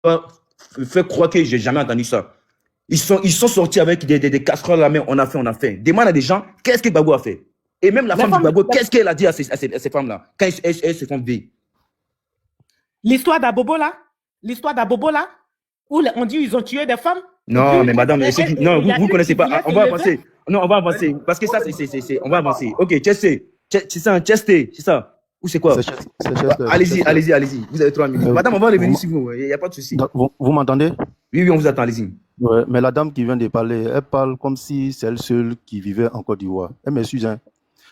pas faire croire que j'ai jamais entendu ça. Ils sont sortis avec des casseroles à la main. On a fait. Demande à des gens, qu'est-ce que Gbagbo a fait? Et même la femme de Gbagbo, qu'est-ce qu'elle a dit à ces femmes-là quand elles se font veiller? L'histoire d'Abobo là, où on dit ils ont tué des femmes. Non, mais madame, non, vous ne connaissez pas. On va avancer. Non, on va avancer. Parce que ça, on va avancer. Ok, c'est ça. Ou c'est quoi? Allez-y. Vous avez 3 minutes. Madame, on va revenir sur vous. Il n'y a pas de souci. Vous m'entendez? Oui, on vous attend. Allez-y. Ouais, mais la dame qui vient de parler, elle parle comme si c'est elle seule qui vivait en Côte d'Ivoire. Elle m'excuse, hein.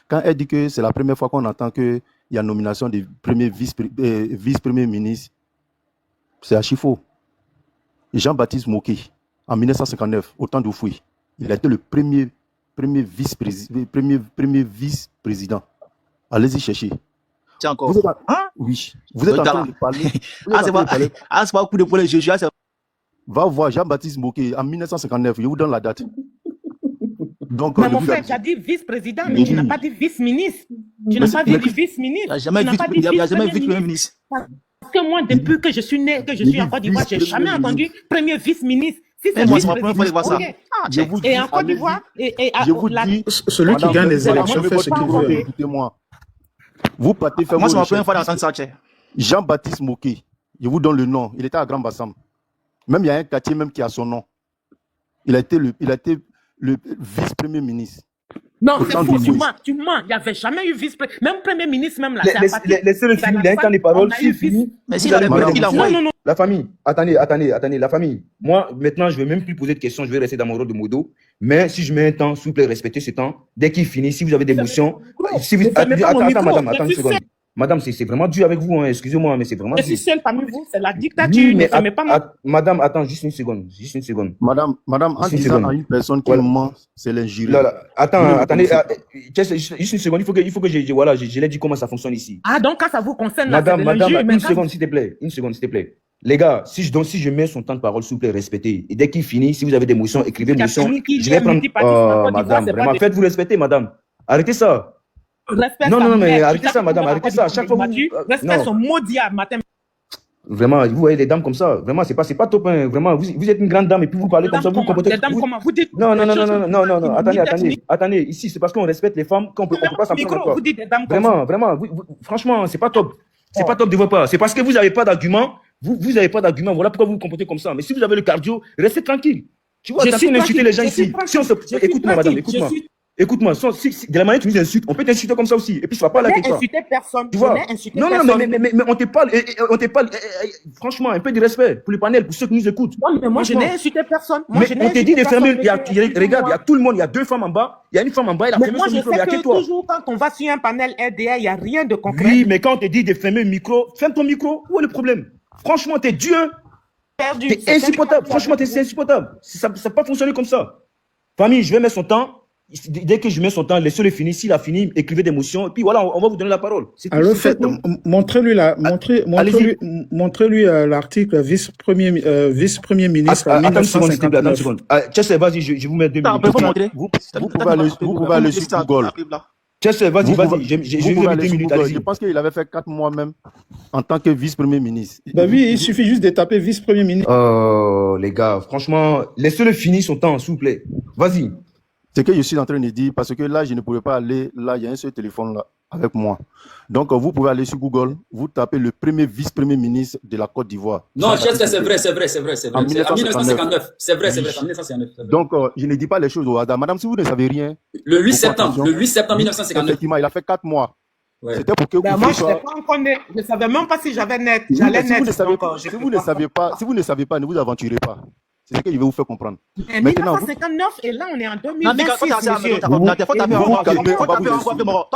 Quand elle dit que c'est la première fois qu'on entend qu'il y a nomination du premier vice-premier ministre, c'est archi faux. Jean-Baptiste Moké, en 1959, au temps d'Oufoui, il a été le premier vice-président. Allez-y chercher. Tiens encore. Vous êtes oui. Vous êtes en train de parler. C'est pas un coup de poulet, Va voir Jean-Baptiste Moké en 1959. Je vous donne la date. Donc, mais mon frère, tu as dit vice-président, mais tu n'as pas dit vice-ministre. Tu n'as pas dit vice-ministre. Il n'y a jamais vice-premier ministre. Parce que moi, depuis que je suis né, que je suis en Côte d'Ivoire, je n'ai jamais entendu premier vice-ministre. Si c'est moi, c'est ma première fois de voir ça. Et en Côte d'Ivoire, je vous dis, celui qui gagne les élections fait ce qu'il veut. Écoutez-moi. Vous partez faire. Moi, c'est ma première fois d'entendre ça. Jean-Baptiste Moké, je vous donne le nom. Il était à Grand Bassam. Même il y a un quartier même qui a son nom. Il a été le vice-premier ministre. Non, c'est faux, tu mens. Il n'y avait jamais eu vice-premier. Même premier ministre, même là. Laissez-le finir, il y a un temps de parole. S'il finit, mais s'il a non. La famille, attendez, la famille. Moi, maintenant, je ne vais même plus poser de questions, je vais rester dans mon rôle de modo. Mais si je mets un temps, s'il vous plaît, respectez ce temps. Dès qu'il finit, si vous avez des motions. Attends une seconde. Madame, c'est vraiment dur avec vous, hein. Excusez-moi, mais c'est vraiment dur. Je suis seule parmi vous, c'est la dictature. Oui, mais madame, attends, juste une seconde. Madame, en disant à une personne qui ment, c'est l'injurie. Attendez, juste une seconde, il faut que je l'ai dit comment ça fonctionne ici. Ah, donc quand ça vous concerne, madame, une seconde, s'il te plaît. Les gars, si je mets son temps de parole, s'il vous plaît, respectez. Et dès qu'il finit, si vous avez des motions, écrivez motions. Je vais prendre. Madame, vraiment, faites-vous respecter, madame. Arrêtez ça. Respect non, mais arrêtez ça, madame, arrêtez ça. À chaque fois, respect son maudit à matin. Vraiment, vous voyez les dames comme ça. Vraiment, c'est pas top. Hein. Vraiment, vous êtes une grande dame et puis vous parlez comme ça. Vous comportez. Vous dites. Non. Attendez. Ici, c'est parce qu'on respecte les femmes qu'on peut pas s'en prendre. Vraiment. Franchement, c'est pas top. C'est pas top de votre part. C'est parce que vous n'avez pas d'argument. Vous n'avez pas d'argument. Voilà pourquoi vous vous comportez comme ça. Mais si vous avez le cardio, restez tranquille. Tu vois, t'as train d'insulter les gens ici. Écoute-moi, madame, écoute-moi. Écoute-moi, de la manière que tu nous insultes, on peut t'insulter comme ça aussi. Et puis, ça va pas la tête. Insulter personne. Tu vois? Non, mais on te parle, franchement, un peu de respect pour le panel, pour ceux qui nous écoutent. Non, mais moi, je n'ai insulté personne. Mais on te dit de fermer, regarde, il y a tout le monde, il y a 2 femmes en bas, il y a une femme en bas, il a fermé son micro, il y a que toi. Toujours, quand on va sur un panel RDA, il n'y a rien de concret. Oui, mais quand on te dit de fermer le micro, ferme ton micro, où est le problème? Franchement, t'es Dieu. T'es insupportable. Franchement, t'es insupportable. Ça n'a pas fonctionné comme ça. Famille, je vais mettre son temps. Dès que je mets son temps, laissez-le finir. S'il a fini, écrivez des motions. Et puis voilà, on va vous donner la parole. Alors, montrez-lui l'article vice-premier ministre. Attends une seconde. Chester, vas-y, je vous mets 2 minutes. Vous pouvez aller sur Google. Chester, vas-y. J'ai 2 minutes. Je pense qu'il avait fait 4 mois même en tant que vice-premier ministre. Bah oui, il suffit juste de taper vice-premier ministre. Oh, les gars, franchement, laissez-le finir son temps, s'il vous plaît. Vas-y. C'est que je suis en train de dire, parce que là, je ne pouvais pas aller, là, il y a un seul téléphone là, avec moi. Donc, vous pouvez aller sur Google, vous tapez le premier vice-premier ministre de la Côte d'Ivoire. Non, Chester, c'est vrai. En 1959. C'est vrai, en 1959. Donc, je ne dis pas les choses au hasard. Madame, si vous ne savez rien. Le 8 septembre 1959. Effectivement, il a fait 4 mois. Ouais. C'était pour que vous moi, je n'étais pas encore né. Je ne savais même pas si j'avais net. J'allais net. Si vous ne savez pas, ne vous aventurez pas. C'est ce que je vais vous faire comprendre. En 1959, et là, on est en 2026. Toi,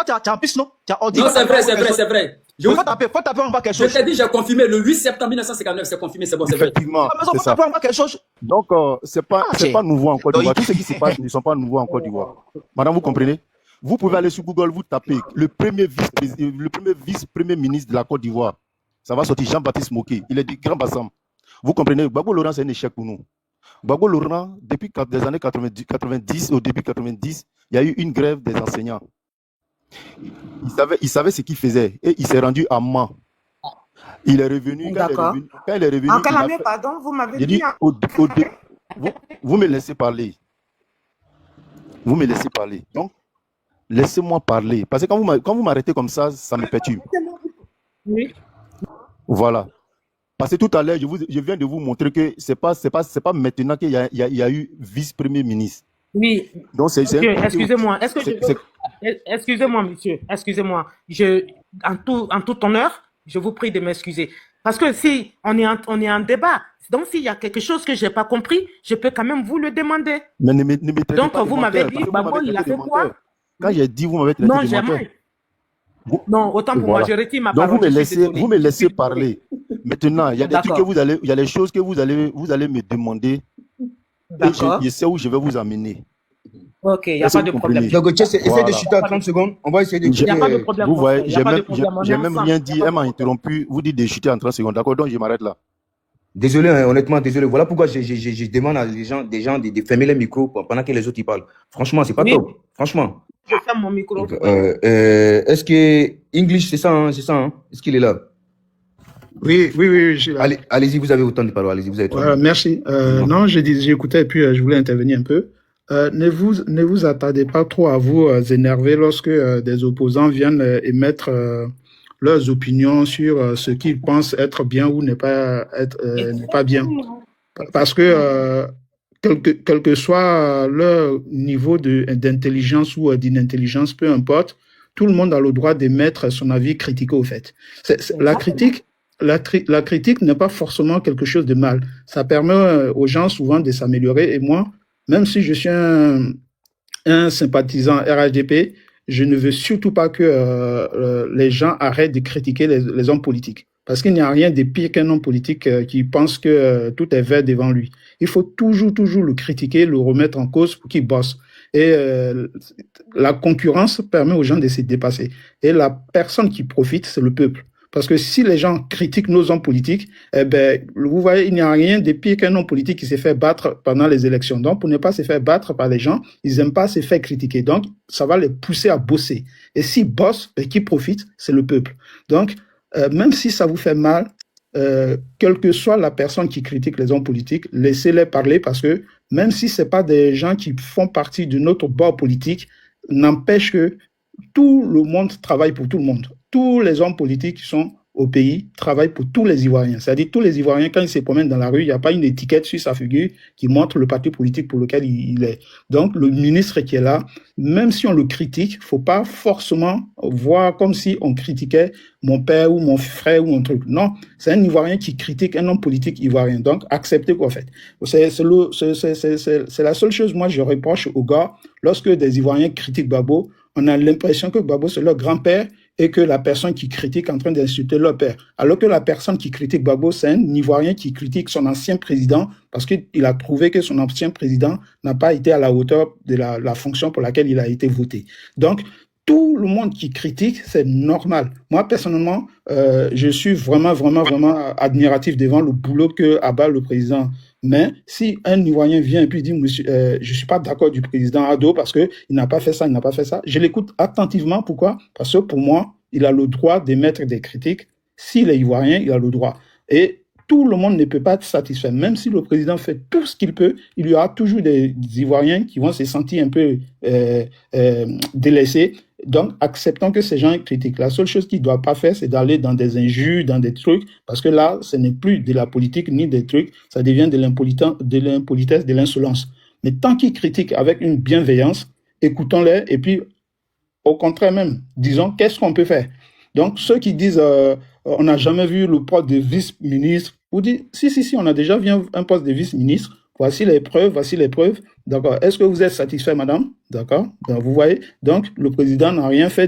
tu as un piste, non? Non, c'est vrai. Faut taper en bas quelque chose. Je t'ai dit, j'ai confirmé. Le 8 septembre 1959, c'est confirmé, c'est bon, c'est vrai. Effectivement, c'est ça. Donc, c'est pas nouveau en Côte d'Ivoire. Tout ce qui se passe ne sont pas nouveaux en Côte d'Ivoire. Madame, vous comprenez? Vous pouvez aller sur Google, vous tapez le premier vice-premier ministre de la Côte d'Ivoire. Ça va sortir Jean-Baptiste Moké. Il est du Grand Bassam. Vous comprenez? Gbagbo Laurent, c'est un échec pour nous. Gbagbo Laurent, depuis les années 90, au début 90, il y a eu une grève des enseignants. Il savait ce qu'il faisait et il s'est rendu à Mans. Il est revenu. D'accord. Quand il est revenu, En quelle année, pardon, vous m'avez dit vous me laissez parler. Vous me laissez parler. Donc, laissez-moi parler. Parce que quand vous m'arrêtez comme ça me perturbe. Oui. Voilà. Parce que tout à l'heure, je viens de vous montrer que c'est pas maintenant qu'il y a eu vice-premier ministre. Oui. Donc, excusez-moi. Excusez-moi, monsieur. Excusez-moi. En tout honneur, je vous prie de m'excuser. Parce que si on est en débat, donc s'il y a quelque chose que je n'ai pas compris, je peux quand même vous le demander. Mais ne me traitez donc, pas vous m'avez dit, Babo, il a fait quoi? Quand j'ai dit, vous m'avez traité de menteur. Non, autant pour moi, je retire ma donc parole. Vous me laissez parler. Maintenant, il y a des trucs il y a des choses que vous allez me demander. D'accord. Je sais où je vais vous amener. Ok, il n'y a pas de problème. Donc, essaie de chuter à 30 secondes. On va essayer de chuter. Il n'y a pas de problème. Vous voyez, j'ai même rien dit. Elle m'a interrompu. Vous dites de chuter en 30 secondes. D'accord, donc je m'arrête là. Désolé, hein, honnêtement, désolé. Voilà pourquoi je demande à des gens de fermer les micros pendant que les autres y parlent. Franchement, c'est pas top. Franchement. Je ferme mon micro. Est-ce que English, c'est ça, hein? Est-ce qu'il est là? Oui, je suis là. Allez-y, vous avez autant de parole. Allez-y, vous avez autant. Merci. Non, j'écoutais et puis je voulais intervenir un peu. Ne vous attardez pas trop à vous énerver lorsque des opposants viennent émettre leurs opinions sur ce qu'ils pensent être bien ou n'est pas bien. Parce que quel que soit leur niveau d'intelligence ou d'inintelligence, peu importe, tout le monde a le droit d'émettre son avis critique au fait. La critique n'est pas forcément quelque chose de mal. Ça permet aux gens souvent de s'améliorer. Et moi, même si je suis un sympathisant RHDP, je ne veux surtout pas que les gens arrêtent de critiquer les hommes politiques. Parce qu'il n'y a rien de pire qu'un homme politique qui pense que tout est vert devant lui. Il faut toujours le critiquer, le remettre en cause pour qu'il bosse. Et la concurrence permet aux gens de se dépasser. Et la personne qui profite, c'est le peuple. Parce que si les gens critiquent nos hommes politiques, vous voyez, il n'y a rien de pire qu'un homme politique qui s'est fait battre pendant les élections. Donc, pour ne pas se faire battre par les gens, ils n'aiment pas se faire critiquer. Donc, ça va les pousser à bosser. Et s'ils bossent, qui profite, c'est le peuple. Donc, même si ça vous fait mal, quelle que soit la personne qui critique les hommes politiques, laissez-les parler parce que même si ce n'est pas des gens qui font partie de notre bord politique, n'empêche que tout le monde travaille pour tout le monde. Tous les hommes politiques qui sont au pays travaillent pour tous les Ivoiriens. C'est-à-dire tous les Ivoiriens, quand ils se promènent dans la rue, il n'y a pas une étiquette sur sa figure qui montre le parti politique pour lequel il est. Donc, le ministre qui est là, même si on le critique, il ne faut pas forcément voir comme si on critiquait mon père ou mon frère ou un truc. Non, c'est un Ivoirien qui critique un homme politique ivoirien. Donc, acceptez quoi, en fait. C'est la seule chose, moi, je reproche aux gars, lorsque des Ivoiriens critiquent Babo, on a l'impression que Babo, c'est leur grand-père et que la personne qui critique est en train d'insulter leur père. Alors que la personne qui critique Babo, c'est un Ivoirien qui critique son ancien président parce qu'il a trouvé que son ancien président n'a pas été à la hauteur de la fonction pour laquelle il a été voté. Donc, tout le monde qui critique, c'est normal. Moi, personnellement, je suis vraiment admiratif devant le boulot que abat le président. Mais si un Ivoirien vient et puis dit monsieur, je suis pas d'accord du président Ado parce que il n'a pas fait ça, je l'écoute attentivement. Pourquoi? Parce que pour moi, il a le droit d'émettre des critiques. S'il est Ivoirien, il a le droit. Et tout le monde ne peut pas être satisfait. Même si le président fait tout ce qu'il peut, il y aura toujours des Ivoiriens qui vont se sentir un peu délaissés. Donc, acceptons que ces gens critiquent. La seule chose qu'ils ne doivent pas faire, c'est d'aller dans des injures, dans des trucs, parce que là, ce n'est plus de la politique ni des trucs, ça devient de l'impolitesse, de l'insolence. Mais tant qu'ils critiquent avec une bienveillance, écoutons-les, et puis, au contraire même, disons, qu'est-ce qu'on peut faire? Donc, ceux qui disent, on n'a jamais vu le poste de vice-ministre, vous dites, si, on a déjà vu un poste de vice-ministre, voici les preuves. D'accord. Est-ce que vous êtes satisfait, madame? D'accord. Donc, vous voyez. Donc, le président n'a rien fait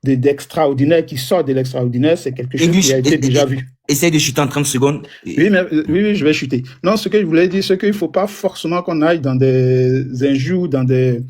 d'extraordinaire qui sort de l'extraordinaire. C'est quelque chose qui a été déjà vu. Essaye de chuter en 30 secondes. Oui, je vais chuter. Non, ce que je voulais dire, c'est qu'il ne faut pas forcément qu'on aille dans des injures, dans des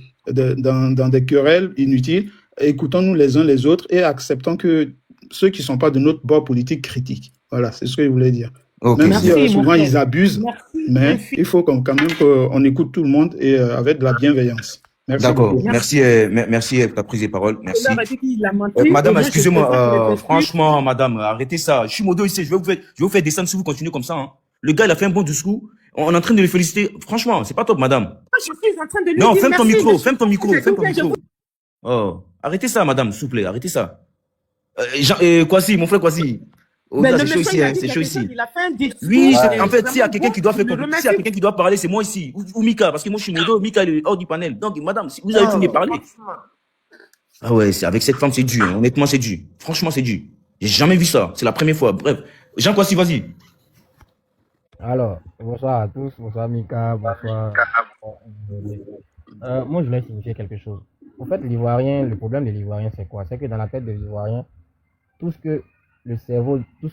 querelles inutiles. Écoutons-nous les uns les autres et acceptons que ceux qui ne sont pas de notre bord politique critiquent. Voilà, c'est ce que je voulais dire. Okay. Même si souvent ils abusent, mais il faut quand même qu'on écoute tout le monde et avec de la bienveillance. Merci D'accord. beaucoup. Merci pour ta prise de parole. Merci. Il a dit qu'il a menti. Madame, Demain, je excusez-moi. présente mes Franchement, madame, arrêtez ça. Je suis modo ici. Je vais vous faire descendre si vous continuez comme ça. Hein. Le gars, il a fait un bon discours. On est en train de le féliciter. Franchement, c'est pas top, madame. Moi, je suis en train de lui Non, dire ferme ton merci, micro. mais Ferme ton micro. s'il Ferme vous ton plaît, je micro. Oh, arrêtez ça, madame, s'il vous plaît. Arrêtez ça. Kwasi, mon frère Kwasi. Oh, Mais là, le c'est chaud monsieur, ici, il a hein. dit C'est chaud quelque chose, ici. il a fait un discours. Oui, Ouais. en fait, s'il y a Vraiment quelqu'un qui doit faire, bon, je le s'il y a remercie. quelqu'un qui doit parler, c'est moi ici. Ou Mika, parce que moi, je suis modo. Mika, il est hors du panel. Donc, madame, si vous avez fini de parler. Ah ouais, avec cette femme, c'est dur. Hein. Honnêtement, c'est dur. Franchement, c'est dur. J'ai jamais vu ça. C'est la première fois. Bref. Jean Kwasi, vas-y. Alors, bonsoir à tous, bonsoir Mika, bonsoir. Moi, je voulais signifier quelque chose. En fait, l'Ivoirien, le problème de l'Ivoirien, c'est quoi? C'est que dans la tête de l'Ivoirien, tout ce que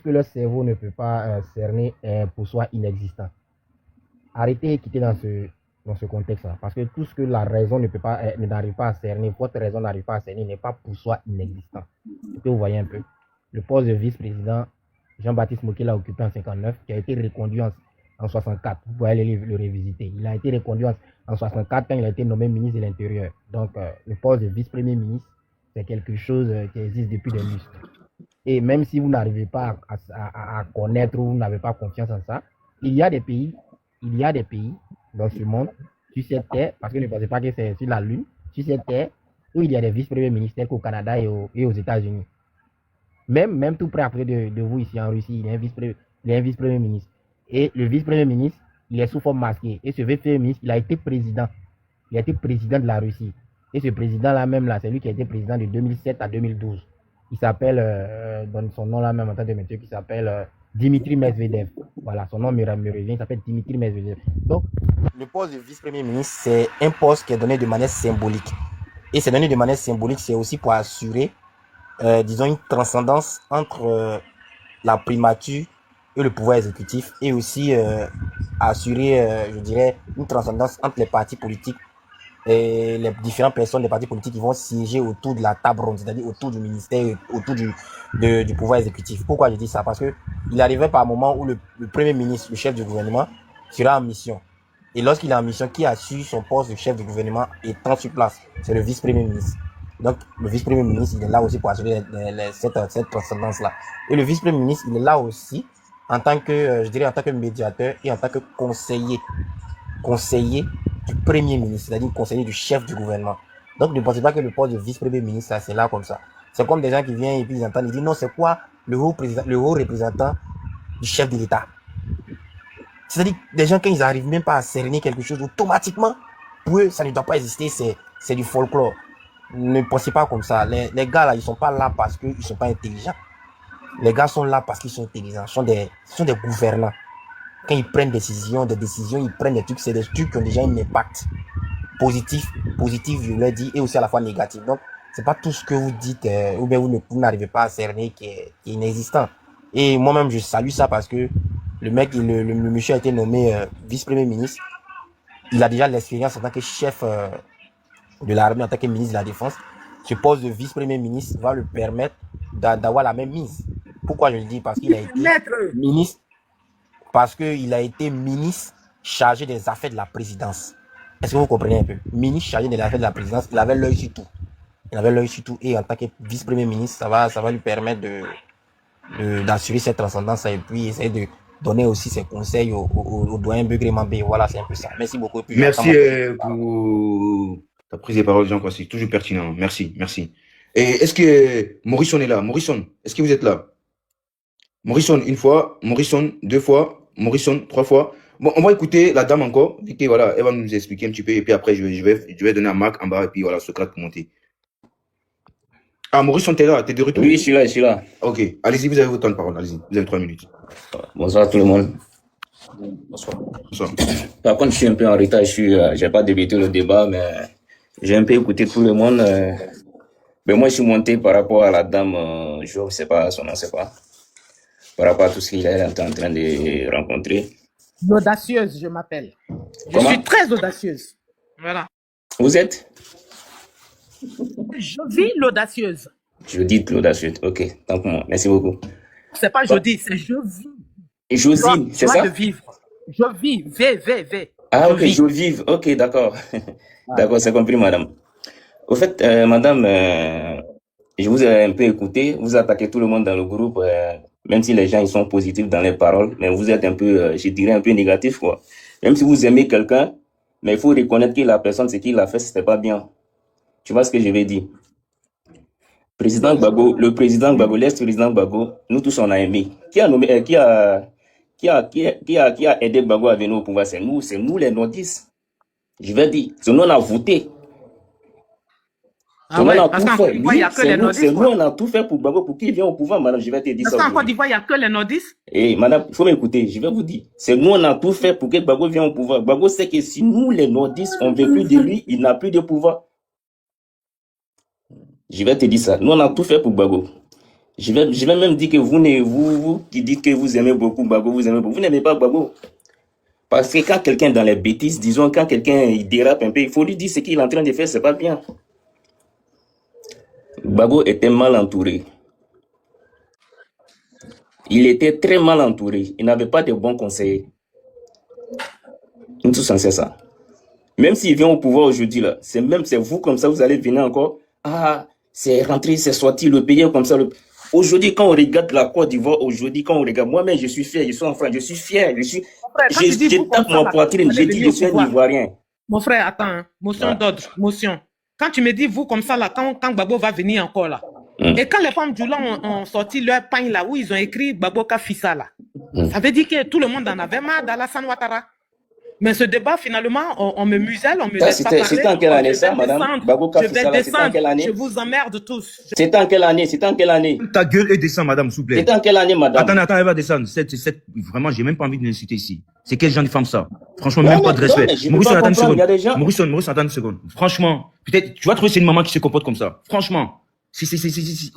leur cerveau ne peut pas cerner est pour soi inexistant. Arrêtez et quittez dans ce contexte-là. Parce que tout ce que la raison n'arrive pas à cerner, votre raison n'arrive pas à cerner, n'est pas pour soi inexistant. C'est que vous voyez un peu. Le poste de vice-président, Jean-Baptiste Moké l'a occupé en 59, qui a été reconduit en 64. Vous pouvez aller le révisiter. Il a été reconduit en 64 quand il a été nommé ministre de l'Intérieur. Donc, le poste de vice-premier ministre, c'est quelque chose qui existe depuis des lustres. Et même si vous n'arrivez pas à connaître ou vous n'avez pas confiance en ça, il y a des pays dans ce monde, sur cette terre, parce que ne pensez pas que c'est sur la Lune, sur cette terre, où il y a des vice-premiers ministres tels qu'au Canada et aux États-Unis. Même tout près après de vous ici en Russie, il y a un vice-premier ministre. Et le vice-premier ministre, il est sous forme masquée. Et ce vice-premier ministre, il a été président. Il a été président de la Russie. Et ce président-là même, c'est lui qui a été président de 2007 à 2012. Il s'appelle, donne son nom là même en tant que monsieur, qui s'appelle Dimitri Medvedev. Voilà, son nom me revient, il s'appelle Dimitri Medvedev. Donc, le poste de vice-premier ministre, c'est un poste qui est donné de manière symbolique. Et c'est donné de manière symbolique, c'est aussi pour assurer disons une transcendance entre la primature et le pouvoir exécutif, et aussi assurer, je dirais, une transcendance entre les partis politiques et les différentes personnes des partis politiques qui vont siéger autour de la table ronde, c'est-à-dire autour du ministère, autour du pouvoir exécutif. Pourquoi je dis ça? Parce que il arrivait par un moment où le premier ministre, le chef du gouvernement, sera en mission. Et lorsqu'il est en mission, qui assure son poste de chef du gouvernement étant sur place, c'est le vice-premier ministre. Donc, le vice-premier ministre, il est là aussi pour assurer cette transcendance-là. Et le vice-premier ministre, il est là aussi en tant que, je dirais, en tant que médiateur et en tant que conseiller du premier ministre, c'est-à-dire conseiller du chef du gouvernement. Donc, ne pensez pas que le poste de vice-premier ministre, c'est là comme ça. C'est comme des gens qui viennent et puis ils entendent, ils disent non, c'est quoi le haut représentant du chef de l'État? C'est-à-dire, des gens, quand ils n'arrivent même pas à cerner quelque chose, automatiquement, pour eux, ça ne doit pas exister, c'est du folklore. Ne pensez pas comme ça. Les gars là, ils sont pas là parce qu'ils sont pas intelligents. Les gars sont là parce qu'ils sont intelligents. Ce sont des gouvernants. Quand ils prennent des décisions, ils prennent des trucs, c'est des trucs qui ont déjà un impact positif, je leur dis, et aussi à la fois négatif. Donc, c'est pas tout ce que vous dites, ou bien vous n'arrivez pas à cerner qui est inexistant. Et moi-même, je salue ça parce que le monsieur a été nommé vice-premier ministre. Il a déjà l'expérience en tant que chef de l'armée, en tant que ministre de la Défense. Ce poste de vice-premier ministre va lui permettre d'avoir la même mise. Pourquoi je le dis? Parce qu'il a été ministre, chargé des affaires de la présidence. Est-ce que vous comprenez un peu? Ministre chargé des affaires de la présidence, il avait l'œil sur tout. Et en tant que vice-premier ministre, ça va lui permettre d'assurer cette transcendance et puis essayer de donner aussi ses conseils au doyen Begré Mambé. Voilà, c'est un peu ça. Merci beaucoup. Merci pour ta prise de parole, Jean Kwasi. Toujours pertinent. Merci. Et est-ce que Morrison est là? Morrison, est-ce que vous êtes là? Morrison, une fois. Morrison, deux fois. Morrison, trois fois. Bon, on va écouter la dame encore. Et voilà, elle va nous expliquer un petit peu. Et puis après, je vais donner à Marc en bas. Et puis voilà, Socrate pour monter. Ah, Morrison, t'es là, t'es de retour? Oui, je suis là. Ok, allez-y, vous avez votre temps de parole. Allez-y, vous avez 3 minutes. Bonsoir tout le monde. Bonsoir. Par contre, je suis un peu en retard. J'ai pas débuté le débat, mais j'ai un peu écouté tout le monde. Mais moi, je suis monté par rapport à la dame, je ne sais pas son nom, c'est quoi. Par rapport à tout ce qu'il est en train de rencontrer. L'audacieuse, je m'appelle. Je suis très audacieuse. Voilà. Vous êtes? Je vis l'audacieuse. Je dis l'audacieuse. Ok, tant pour moi. Merci beaucoup. C'est pas je dis, c'est je vis. Et Josine, c'est ça? De vivre. Je vis, V. Ah, ok, vis. je vive. Ok, d'accord. D'accord, c'est compris, madame. Au fait, madame, je vous ai un peu écouté. Vous attaquez tout le monde dans le groupe, même si les gens ils sont positifs dans les paroles, mais vous êtes un peu, je dirais, un peu négatif, quoi. Même si vous aimez quelqu'un, mais il faut reconnaître que la personne, ce qu'il a fait, c'était pas bien. Tu vois ce que je vais dire? Président Gbagbo, le président Gbagbo, l'ex-président Gbagbo, nous tous on a aimé. Qui a nommé, qui a aidé Gbagbo à venir au pouvoir? C'est nous les nordistes. Je vais dire, c'est nous on a voté. Ah On ouais, a parce tout qu'en Côte fait. d'Ivoire, il Oui, n'y a que c'est les nous, nordistes, on quoi. a tout fait pour Gbagbo, pour qu'il vienne au pouvoir, madame. Je vais te dire Parce ça qu'en Côte aujourd'hui. d'Ivoire, il n'y a que les nordistes. Et madame, il faut m'écouter, je vais vous dire. C'est nous, on a tout fait pour que Gbagbo vienne au pouvoir. Gbagbo sait que si nous, les nordistes, on ne veut plus de lui, il n'a plus de pouvoir. Je vais te dire ça. Nous, on a tout fait pour Gbagbo. Je vais même dire que vous qui dites que vous aimez beaucoup Gbagbo, vous n'aimez pas Gbagbo. Parce que quand quelqu'un est dans les bêtises, disons, quand quelqu'un il dérape un peu, il faut lui dire ce qu'il est en train de faire, c'est pas bien. Gbagbo était mal entouré. Il était très mal entouré. Il n'avait pas de bons conseillers. Nous tous on sait ça. Même s'il vient au pouvoir aujourd'hui, là, c'est vous comme ça, vous allez venir encore. Ah, c'est rentré, c'est sorti, le pays est comme ça. Aujourd'hui, quand on regarde la Côte d'Ivoire, moi-même, je suis fier, je suis en France, je suis fier, je tape mon poitrine, je dis, je suis un Ivoirien. Mon frère, attends, hein. Motion d'ordre, motion. Quand tu me dis vous comme ça, là, quand Gbagbo va venir encore, là, et quand les femmes du Lan ont sorti leur pagne, là, où ils ont écrit Gbagbo Kafissa, là, ça veut dire que tout le monde en avait marre d'Alassane Ouattara. Mais ce débat, finalement, on me muselle, on me laisse pas parler. C'était en quelle année ça, madame? Je vais descendre, je vous emmerde tous. C'était en quelle année? Ta gueule et descend, madame, s'il vous plaît. C'était en quelle année, madame? Attends, elle va descendre. Vraiment, j'ai même pas envie de l'insulter ici. C'est quel genre de femme ça? Franchement, même pas de respect. Maurice, attends une seconde. Maurice, attends une seconde. Franchement, peut-être, tu vas trouver c'est une maman qui se comporte comme ça. Franchement. Si.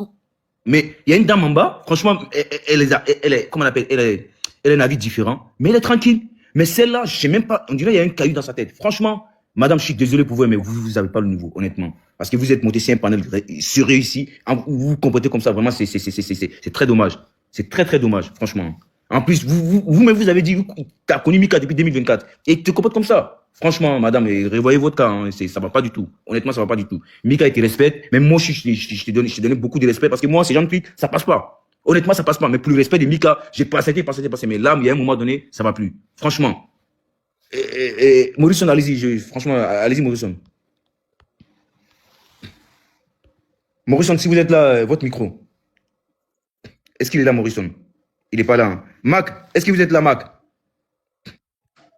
Mais il y a une dame en bas, franchement, elle est, comment on appelle, elle est un avis différent, mais elle est tranquille. Mais celle-là, je sais même pas, on dirait qu'il y a un caillou dans sa tête. Franchement, madame, je suis désolé pour vous, mais vous avez pas le niveau, honnêtement. Parce que vous êtes monté sur un panel surréussi, vous vous comportez comme ça, vraiment, c'est très dommage. C'est très dommage, franchement. En plus, vous-même, vous avez dit, tu as connu Mika depuis 2024, et tu te comportes comme ça. Franchement, madame, revoyez votre cas, hein, ça va pas du tout. Honnêtement, ça va pas du tout. Mika, il te respecte, même moi, je t'ai donné beaucoup de respect, parce que moi, ces gens de trucs, ça passe pas. Honnêtement, ça passe pas. Mais pour le respect de Mika, j'ai passé. Mais là, il y a un moment donné, ça va plus. Franchement. Morrison, allez-y. Franchement, allez-y, Morrison. Morrison, si vous êtes là, votre micro. Est-ce qu'il est là, Morrison? Il n'est pas là. Hein. Mac, est-ce que vous êtes là, Mac?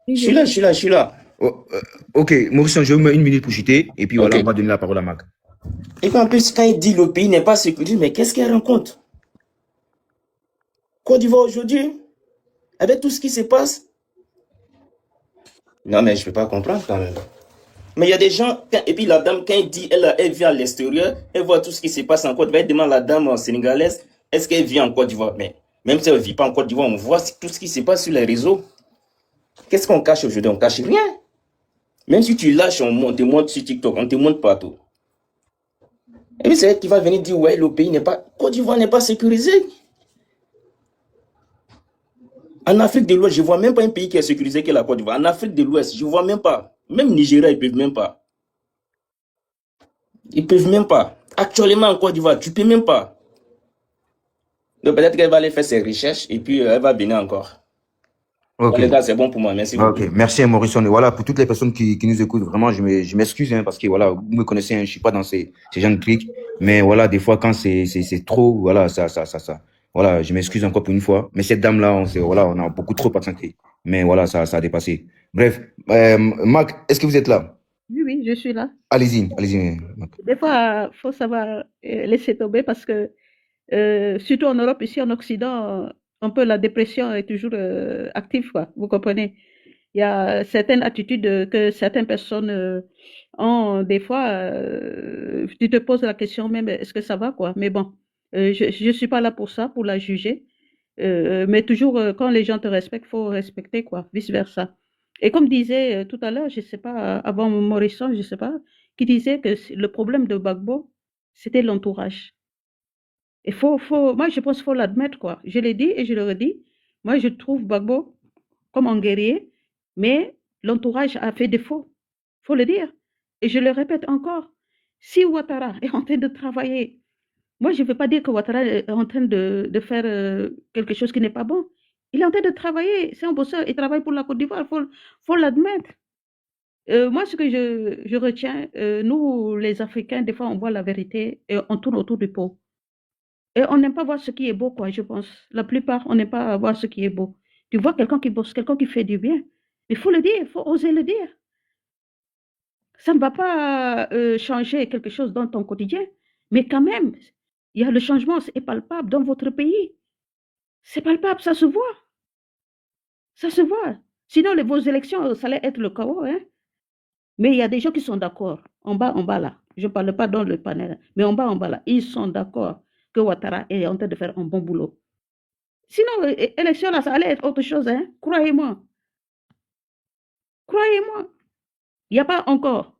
Je suis là. Oh, ok, Morrison, je vous mets 1 minute pour chuter. Et puis voilà, on va donner la parole à Mac. Et en plus, quand il dit le pays n'est pas sécurisé, mais qu'est-ce qu'il rencontre? Côte d'Ivoire aujourd'hui, avec tout ce qui se passe. Non, mais je ne peux pas comprendre quand même. Mais il y a des gens, et puis la dame, quand elle dit, elle vit à l'extérieur, elle voit tout ce qui se passe en Côte d'Ivoire, elle demande à la dame sénégalaise, est-ce qu'elle vit en Côte d'Ivoire? Mais même si elle ne vit pas en Côte d'Ivoire, on voit tout ce qui se passe sur les réseaux. Qu'est-ce qu'on cache aujourd'hui? On ne cache rien. Même si tu lâches, on te montre sur TikTok, on te montre partout. Et puis c'est elle qui va venir dire, ouais, le pays n'est pas, Côte d'Ivoire n'est pas sécurisé. En Afrique de l'Ouest, je ne vois même pas un pays qui est sécurisé que la Côte d'Ivoire. En Afrique de l'Ouest, je ne vois même pas. Même Nigeria, ils ne peuvent même pas. Ils ne peuvent même pas. Actuellement, en Côte d'Ivoire, tu ne peux même pas. Donc peut-être qu'elle va aller faire ses recherches et puis elle va venir encore. Ok. Les gars, c'est bon pour moi. Merci beaucoup. Ok, merci Morrison. Et voilà, pour toutes les personnes qui nous écoutent, vraiment, je m'excuse, hein, parce que voilà, vous me connaissez, hein, je ne suis pas dans ces genres de trucs. Mais voilà, des fois, quand c'est trop, voilà, ça. Voilà, je m'excuse encore pour une fois. Mais cette dame-là, on a beaucoup trop patienté. Mais voilà, ça a dépassé. Bref, Mac, est-ce que vous êtes là? Oui, je suis là. Allez-y, Mac. Des fois, il faut savoir laisser tomber parce que, surtout en Europe, ici en Occident, un peu la dépression est toujours active, quoi. Vous comprenez? Il y a certaines attitudes que certaines personnes ont. Des fois, tu te poses la question même, est-ce que ça va, quoi? Mais bon. Je ne suis pas là pour ça, pour la juger. Mais toujours, quand les gens te respectent, il faut respecter, quoi, vice-versa. Et comme disait tout à l'heure, je ne sais pas, avant Morisson, je ne sais pas, qui disait que le problème de Gbagbo, c'était l'entourage. Et moi, je pense qu'il faut l'admettre, quoi. Je l'ai dit et je le redis. Moi, je trouve Gbagbo comme un guerrier, mais l'entourage a fait défaut. Il faut le dire. Et je le répète encore, si Ouattara est en train de travailler, moi je ne veux pas dire que Ouattara est en train de faire quelque chose qui n'est pas bon. Il est en train de travailler, c'est un bosseur, il travaille pour la Côte d'Ivoire, il faut l'admettre. Moi, ce que je retiens, nous, les Africains, des fois, on voit la vérité et on tourne autour du pot. Et on n'aime pas voir ce qui est beau, quoi, je pense. La plupart, on n'aime pas voir ce qui est beau. Tu vois quelqu'un qui bosse, quelqu'un qui fait du bien. Il faut le dire, il faut oser le dire. Ça ne va pas changer quelque chose dans ton quotidien, mais quand même, il y a le changement, c'est palpable dans votre pays. C'est palpable, ça se voit. Ça se voit. Sinon, vos élections, ça allait être le chaos, hein. Mais il y a des gens qui sont d'accord, en bas là. Je ne parle pas dans le panel, mais en bas là. Ils sont d'accord que Ouattara est en train de faire un bon boulot. Sinon, élection là, ça allait être autre chose, hein. Croyez-moi. Croyez-moi. Il n'y a pas encore,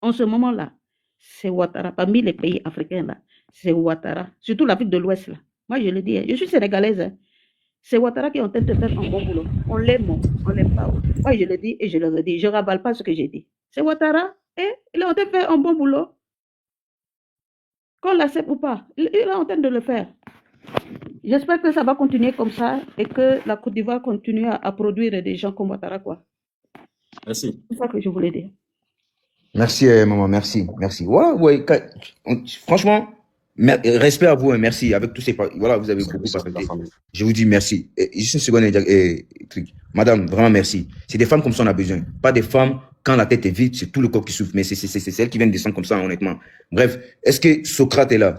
en ce moment-là, c'est Ouattara, parmi les pays africains là, c'est Ouattara, surtout l'Afrique de l'Ouest là. Moi, je le dis, hein, je suis sénégalaise, hein. C'est Ouattara qui est en train de faire un bon boulot. On l'aime, on l'aime pas. Moi, je le dis et je le redis. Je ne rabale pas ce que j'ai dit. C'est Ouattara et il est en train de faire un bon boulot. Qu'on l'accepte ou pas, il est en train de le faire. J'espère que ça va continuer comme ça et que la Côte d'Ivoire continue à produire des gens comme Ouattara, quoi. Merci. C'est ça que je voulais dire. Merci, maman, merci. Voilà, ouais, franchement, respect à vous, hein, merci. Avec tous ces... Voilà, vous avez beaucoup partagé. Je vous dis merci. Juste une seconde, truc. Madame, vraiment merci. C'est des femmes comme ça on a besoin. Pas des femmes, quand la tête est vide, c'est tout le corps qui souffre. Mais c'est celles qui viennent descendre comme ça, honnêtement. Bref, est-ce que Socrate est là?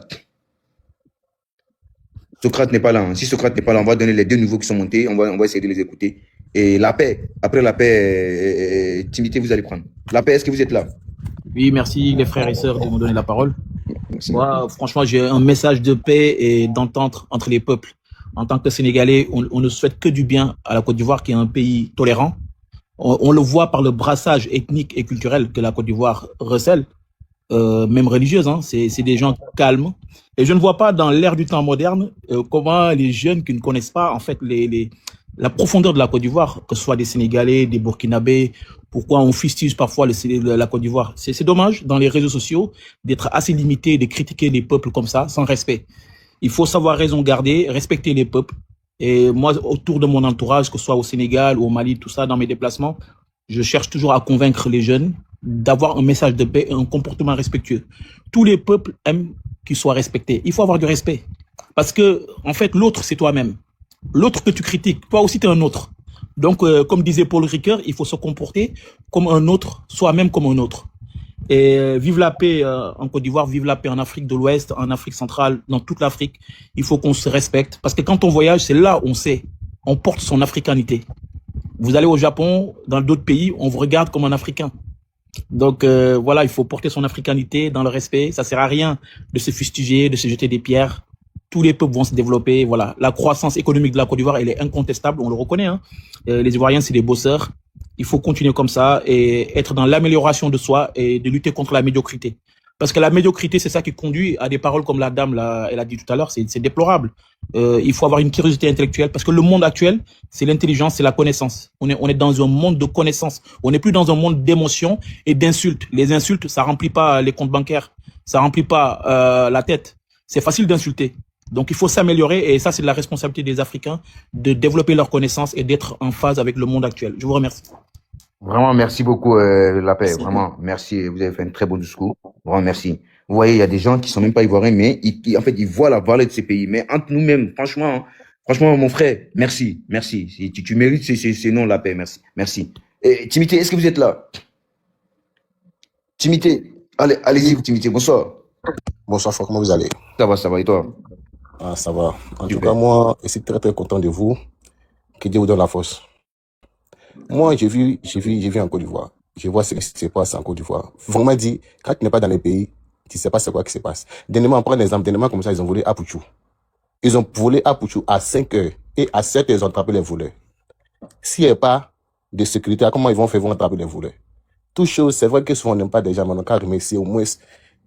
Socrate n'est pas là. Hein. Si Socrate n'est pas là, on va donner les deux nouveaux qui sont montés. On va essayer de les écouter. Et la paix, après la paix, Timothée, vous allez prendre. La paix, est-ce que vous êtes là? Oui, merci les frères et sœurs de me donner la parole. Merci. Moi, franchement, j'ai un message de paix et d'entente entre les peuples. En tant que Sénégalais, on ne souhaite que du bien à la Côte d'Ivoire, qui est un pays tolérant. On le voit par le brassage ethnique et culturel que la Côte d'Ivoire recèle, même religieuse. Hein. C'est des gens calmes. Et je ne vois pas dans l'ère du temps moderne comment les jeunes qui ne connaissent pas en fait la profondeur de la Côte d'Ivoire, que ce soit des Sénégalais, des Burkinabés, pourquoi on fustige parfois la Côte d'Ivoire. C'est dommage dans les réseaux sociaux d'être assez limité, de critiquer les peuples comme ça, sans respect. Il faut savoir raison garder, respecter les peuples. Et moi, autour de mon entourage, que ce soit au Sénégal ou au Mali, tout ça, dans mes déplacements, je cherche toujours à convaincre les jeunes d'avoir un message de paix et un comportement respectueux. Tous les peuples aiment qu'ils soient respectés. Il faut avoir du respect. Parce que, en fait, l'autre, c'est toi-même. L'autre que tu critiques, toi aussi, tu es un autre. Donc, comme disait Paul Ricoeur, il faut se comporter comme un autre, soi-même comme un autre. Et vive la paix en Côte d'Ivoire, vive la paix en Afrique de l'Ouest, en Afrique centrale, dans toute l'Afrique. Il faut qu'on se respecte. Parce que quand on voyage, c'est là où on sait. On porte son africanité. Vous allez au Japon, dans d'autres pays, on vous regarde comme un Africain. Donc voilà, il faut porter son africanité dans le respect. Ça sert à rien de se fustiger, de se jeter des pierres. Tous les peuples vont se développer. Voilà, la croissance économique de la Côte d'Ivoire, elle est incontestable, on le reconnaît. Hein. Les Ivoiriens, c'est des bosseurs. Il faut continuer comme ça et être dans l'amélioration de soi et de lutter contre la médiocrité. Parce que la médiocrité, c'est ça qui conduit à des paroles comme la dame, là, elle a dit tout à l'heure, c'est déplorable. Il faut avoir une curiosité intellectuelle parce que le monde actuel, c'est l'intelligence, c'est la connaissance. On est dans un monde de connaissance. On n'est plus dans un monde d'émotions et d'insultes. Les insultes, ça remplit pas les comptes bancaires. Ça remplit pas la tête. C'est facile d'insulter. Donc, il faut s'améliorer et ça, c'est de la responsabilité des Africains de développer leurs connaissances et d'être en phase avec le monde actuel. Je vous remercie. Vraiment, merci beaucoup, la paix. Vraiment, merci. Vous avez fait un très bon discours. Vraiment, merci. Vous voyez, il y a des gens qui sont même pas ivoiriens, mais en fait, ils voient la valeur de ces pays. Mais entre nous-mêmes, franchement, mon frère, merci. Tu mérites ces noms, la paix. Merci. Et Timothée, est-ce que vous êtes là? Timothée, allez-y, Timothée. Bonsoir. Bonsoir, frère, comment vous allez? Ça va, et toi? Ah, ça va. En tout cas, moi, je suis très, très content de vous. Que Dieu vous donne la force. Moi, j'ai vu en Côte d'Ivoire. Je vois ce qui se passe en Côte d'Ivoire. Vraiment dit, quand tu n'es pas dans les pays, tu ne sais pas c'est quoi qui se passe. Dernièrement, on prend un exemple. Dernièrement, comme ça, ils ont volé à Pouchou. Ils ont volé à Pouchou à 5 heures. Et à 7 heures, ils ont attrapé les voleurs. S'il n'y a pas de sécurité, comment ils vont faire? Ils vont attraper les voleurs. Toute chose, c'est vrai que souvent, on n'aime pas déjà, mais on a qu'à remercier au moins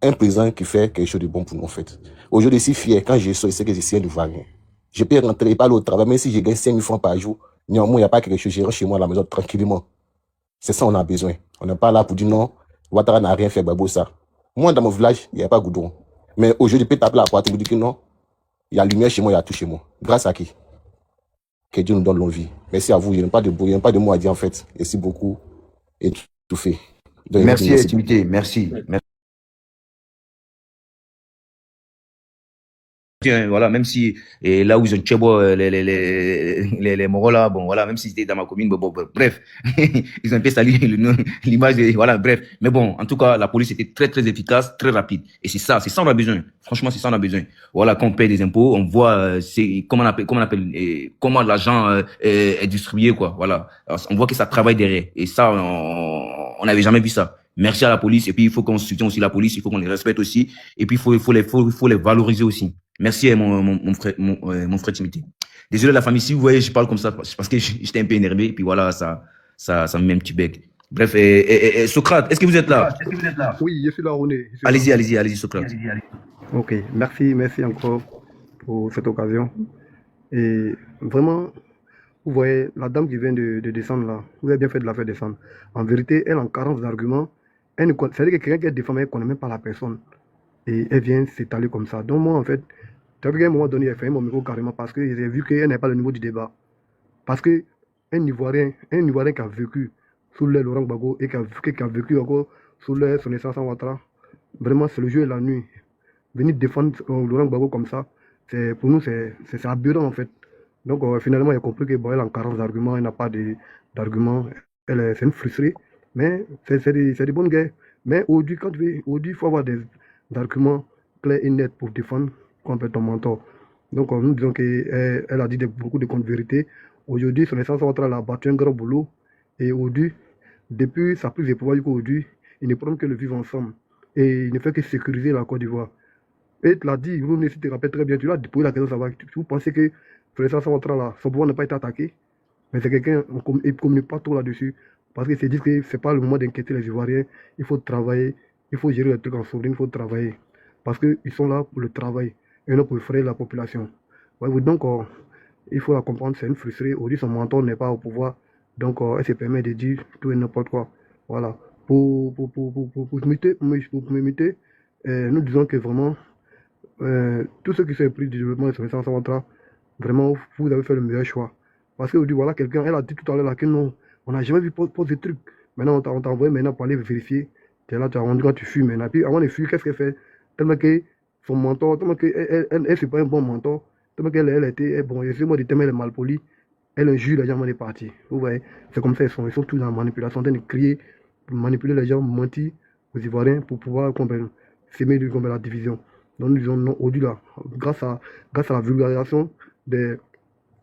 un président qui fait quelque chose de bon pour nous, en fait. Aujourd'hui, je suis fier. Quand je sors, je sais que je suis un Ivoirien. Je peux rentrer, pas au travail, même si je gagne 5 000 francs par jour. Néanmoins, il n'y a pas quelque chose, je rentre chez moi à la maison tranquillement. C'est ça on a besoin. On n'est pas là pour dire non, Ouattara n'a rien fait, ça. Moi, dans mon village, il n'y a pas goudron. Mais aujourd'hui, peut taper la porte et vous dire que non, il y a lumière chez moi, il y a tout chez moi. Grâce à qui? Que Dieu nous donne longue vie. Merci à vous. Il n'y a pas de mots à dire en fait. Merci beaucoup. Et tout fait. Donc, merci, intimité. Merci. Voilà, même si et là où ils ont Tchebo, les Moros là, bon voilà, même si c'était dans ma commune, bon, bref, ils ont un peu sali l'image, voilà, bref. Mais bon, en tout cas, la police était très très efficace, très rapide. Et c'est ça on a besoin. Franchement, c'est ça on a besoin. Voilà, quand on paye des impôts, on voit comment l'argent est distribué, quoi. Voilà, alors, on voit que ça travaille derrière. Et ça, on n'avait jamais vu ça. Merci à la police. Et puis il faut qu'on soutienne aussi la police, il faut qu'on les respecte aussi. Et puis il faut les valoriser aussi. Merci mon frère Timothy. Désolé la famille, si vous voyez, je parle comme ça, parce que j'étais un peu énervé, et puis voilà, ça me met un petit bec. Bref, Socrate, est-ce que vous êtes là? Oui, je suis là, René. Allez-y, Socrate. Ok, merci encore pour cette occasion. Et vraiment, vous voyez, la dame qui vient de descendre là, vous avez bien fait de la faire descendre. En vérité, elle en carence d'arguments, c'est-à-dire que quelqu'un qui est défamé, elle ne connaît même pas la personne. Et elle vient s'étaler comme ça. Donc moi, en fait, tu as vu qu'à un moment donné, elle fait mon micro carrément parce que j'ai vu qu'elle n'est pas le niveau du débat. Parce qu'un Ivoirien qui a vécu sous le Laurent Gbagbo et qui a vécu encore sous le son essence en Ouattara, vraiment, c'est le jour et la nuit. Venir défendre Laurent Gbagbo comme ça, pour nous, c'est aberrant en fait. Donc finalement, il a compris qu'elle est en carence d'arguments, elle n'a pas d'arguments, c'est une frustrée, mais c'est des bonnes guerres. Mais aujourd'hui, il faut avoir des arguments clairs et nets pour défendre complètement ton mentor. Donc nous disons qu'elle a dit beaucoup de contre-vérités. Aujourd'hui, son essence Ouattara a battu un grand boulot. Et aujourd'hui, depuis sa prise de pouvoir aujourd'hui, il ne prend que le vivre ensemble. Et il ne fait que sécuriser la Côte d'Ivoire. Et tu l'as dit, vous te rappelez très bien, tu l'as posé la question, savoir, vous pensez que son essence Ouattara, son pouvoir n'a pas été attaqué, mais c'est quelqu'un, il ne communique pas trop là-dessus. Parce qu'ils se disent que ce n'est pas le moment d'inquiéter les Ivoiriens, il faut travailler. Il faut gérer les trucs en sourdine, il faut travailler. Parce qu'ils sont là pour le travail et non pour effrayer la population. Ouais, donc, il faut la comprendre, c'est une frustrée. Aujourd'hui, son mentor n'est pas au pouvoir. Donc, elle se permet de dire tout et n'importe quoi. Voilà. Pour me muter, nous disons que vraiment, tous ceux qui sont pris du développement de son essence Ouattara, vraiment, vous avez fait le meilleur choix. Parce qu'aujourd'hui, voilà, quelqu'un, elle a dit tout à l'heure là que non, on n'a jamais vu poser des trucs. Maintenant, on t'a envoyé maintenant pour aller vérifier. Tu es là, tu as rendu quand tu fumes. Et puis, avant de fuir, qu'est-ce qu'elle fait? Tellement que son mentor, tellement qu'elle, c'est pas un bon mentor, tellement qu'elle était, bon, excusez-moi de t'aimer, elle est mal polie, elle injure les gens avant de partir. Vous voyez, c'est comme ça, ils sont tous dans la manipulation, en train de crier, pour manipuler les gens, mentir aux Ivoiriens pour pouvoir s'aimer de la division. Donc, nous disons non, aujourd'hui, là, grâce à la vulgarisation des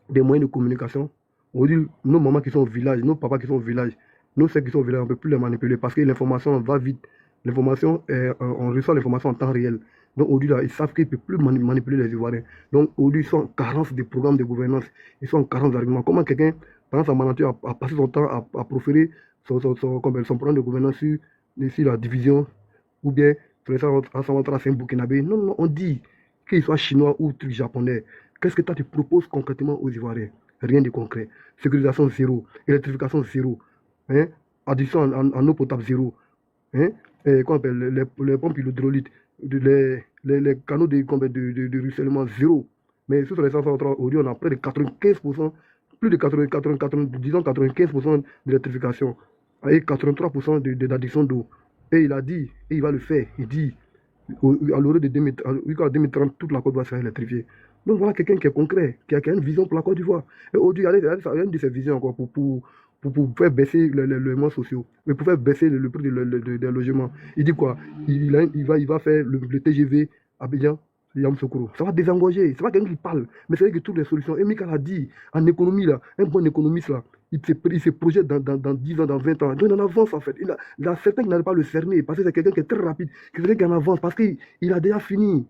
moyens de communication, aujourd'hui, nos mamans qui sont au village, nos papas qui sont au village, nous, ceux qui sont au village, on ne peut plus les manipuler parce que l'information va vite. L'information, on reçoit l'information en temps réel. Donc aujourd'hui, là, ils savent qu'ils ne peuvent plus manipuler les Ivoiriens. Donc aujourd'hui, ils sont en carence de programmes de gouvernance. Ils sont en carence d'arguments. Comment quelqu'un, pendant sa mandature, a passé son temps à proférer son programme de gouvernance sur la division ou bien sur un Burkinabé. Non, on dit qu'il soit chinois ou truc japonais. Qu'est-ce que toi tu proposes concrètement aux Ivoiriens? Rien de concret. Sécurisation zéro. Électrification zéro. Hein? Addition en eau potable zéro. Hein? Qu'on appelle les pompes hydrauliques, les canaux de ruissellement zéro. Mais sur les 533, aujourd'hui, on a près de 95%, plus de 95% d'électrification et 83% d'addition d'eau. Et il a dit, et il va le faire, il dit, à l'heure de 2030, toute la Côte d'Ivoire sera électrifiée. Donc voilà quelqu'un qui est concret, qui a une vision pour la Côte d'Ivoire. Et aujourd'hui, il y a une de ses visions encore pour faire baisser les logements sociaux, mais pour faire baisser le prix des logements. Il dit quoi? Il va faire le TGV Abidjan, Yamoussoukro. Ça va désengorger. C'est pas quelqu'un qui parle, mais c'est vrai que toutes les solutions. Et Michael a dit, en économie, là, un bon économiste, là, il se projette dans 10 ans, dans 20 ans. Donc il en avance en fait. Il a certains qui n'arrivent pas à le cerner, parce que c'est quelqu'un qui est très rapide, quelqu'un qui en avance, parce qu'il a déjà fini.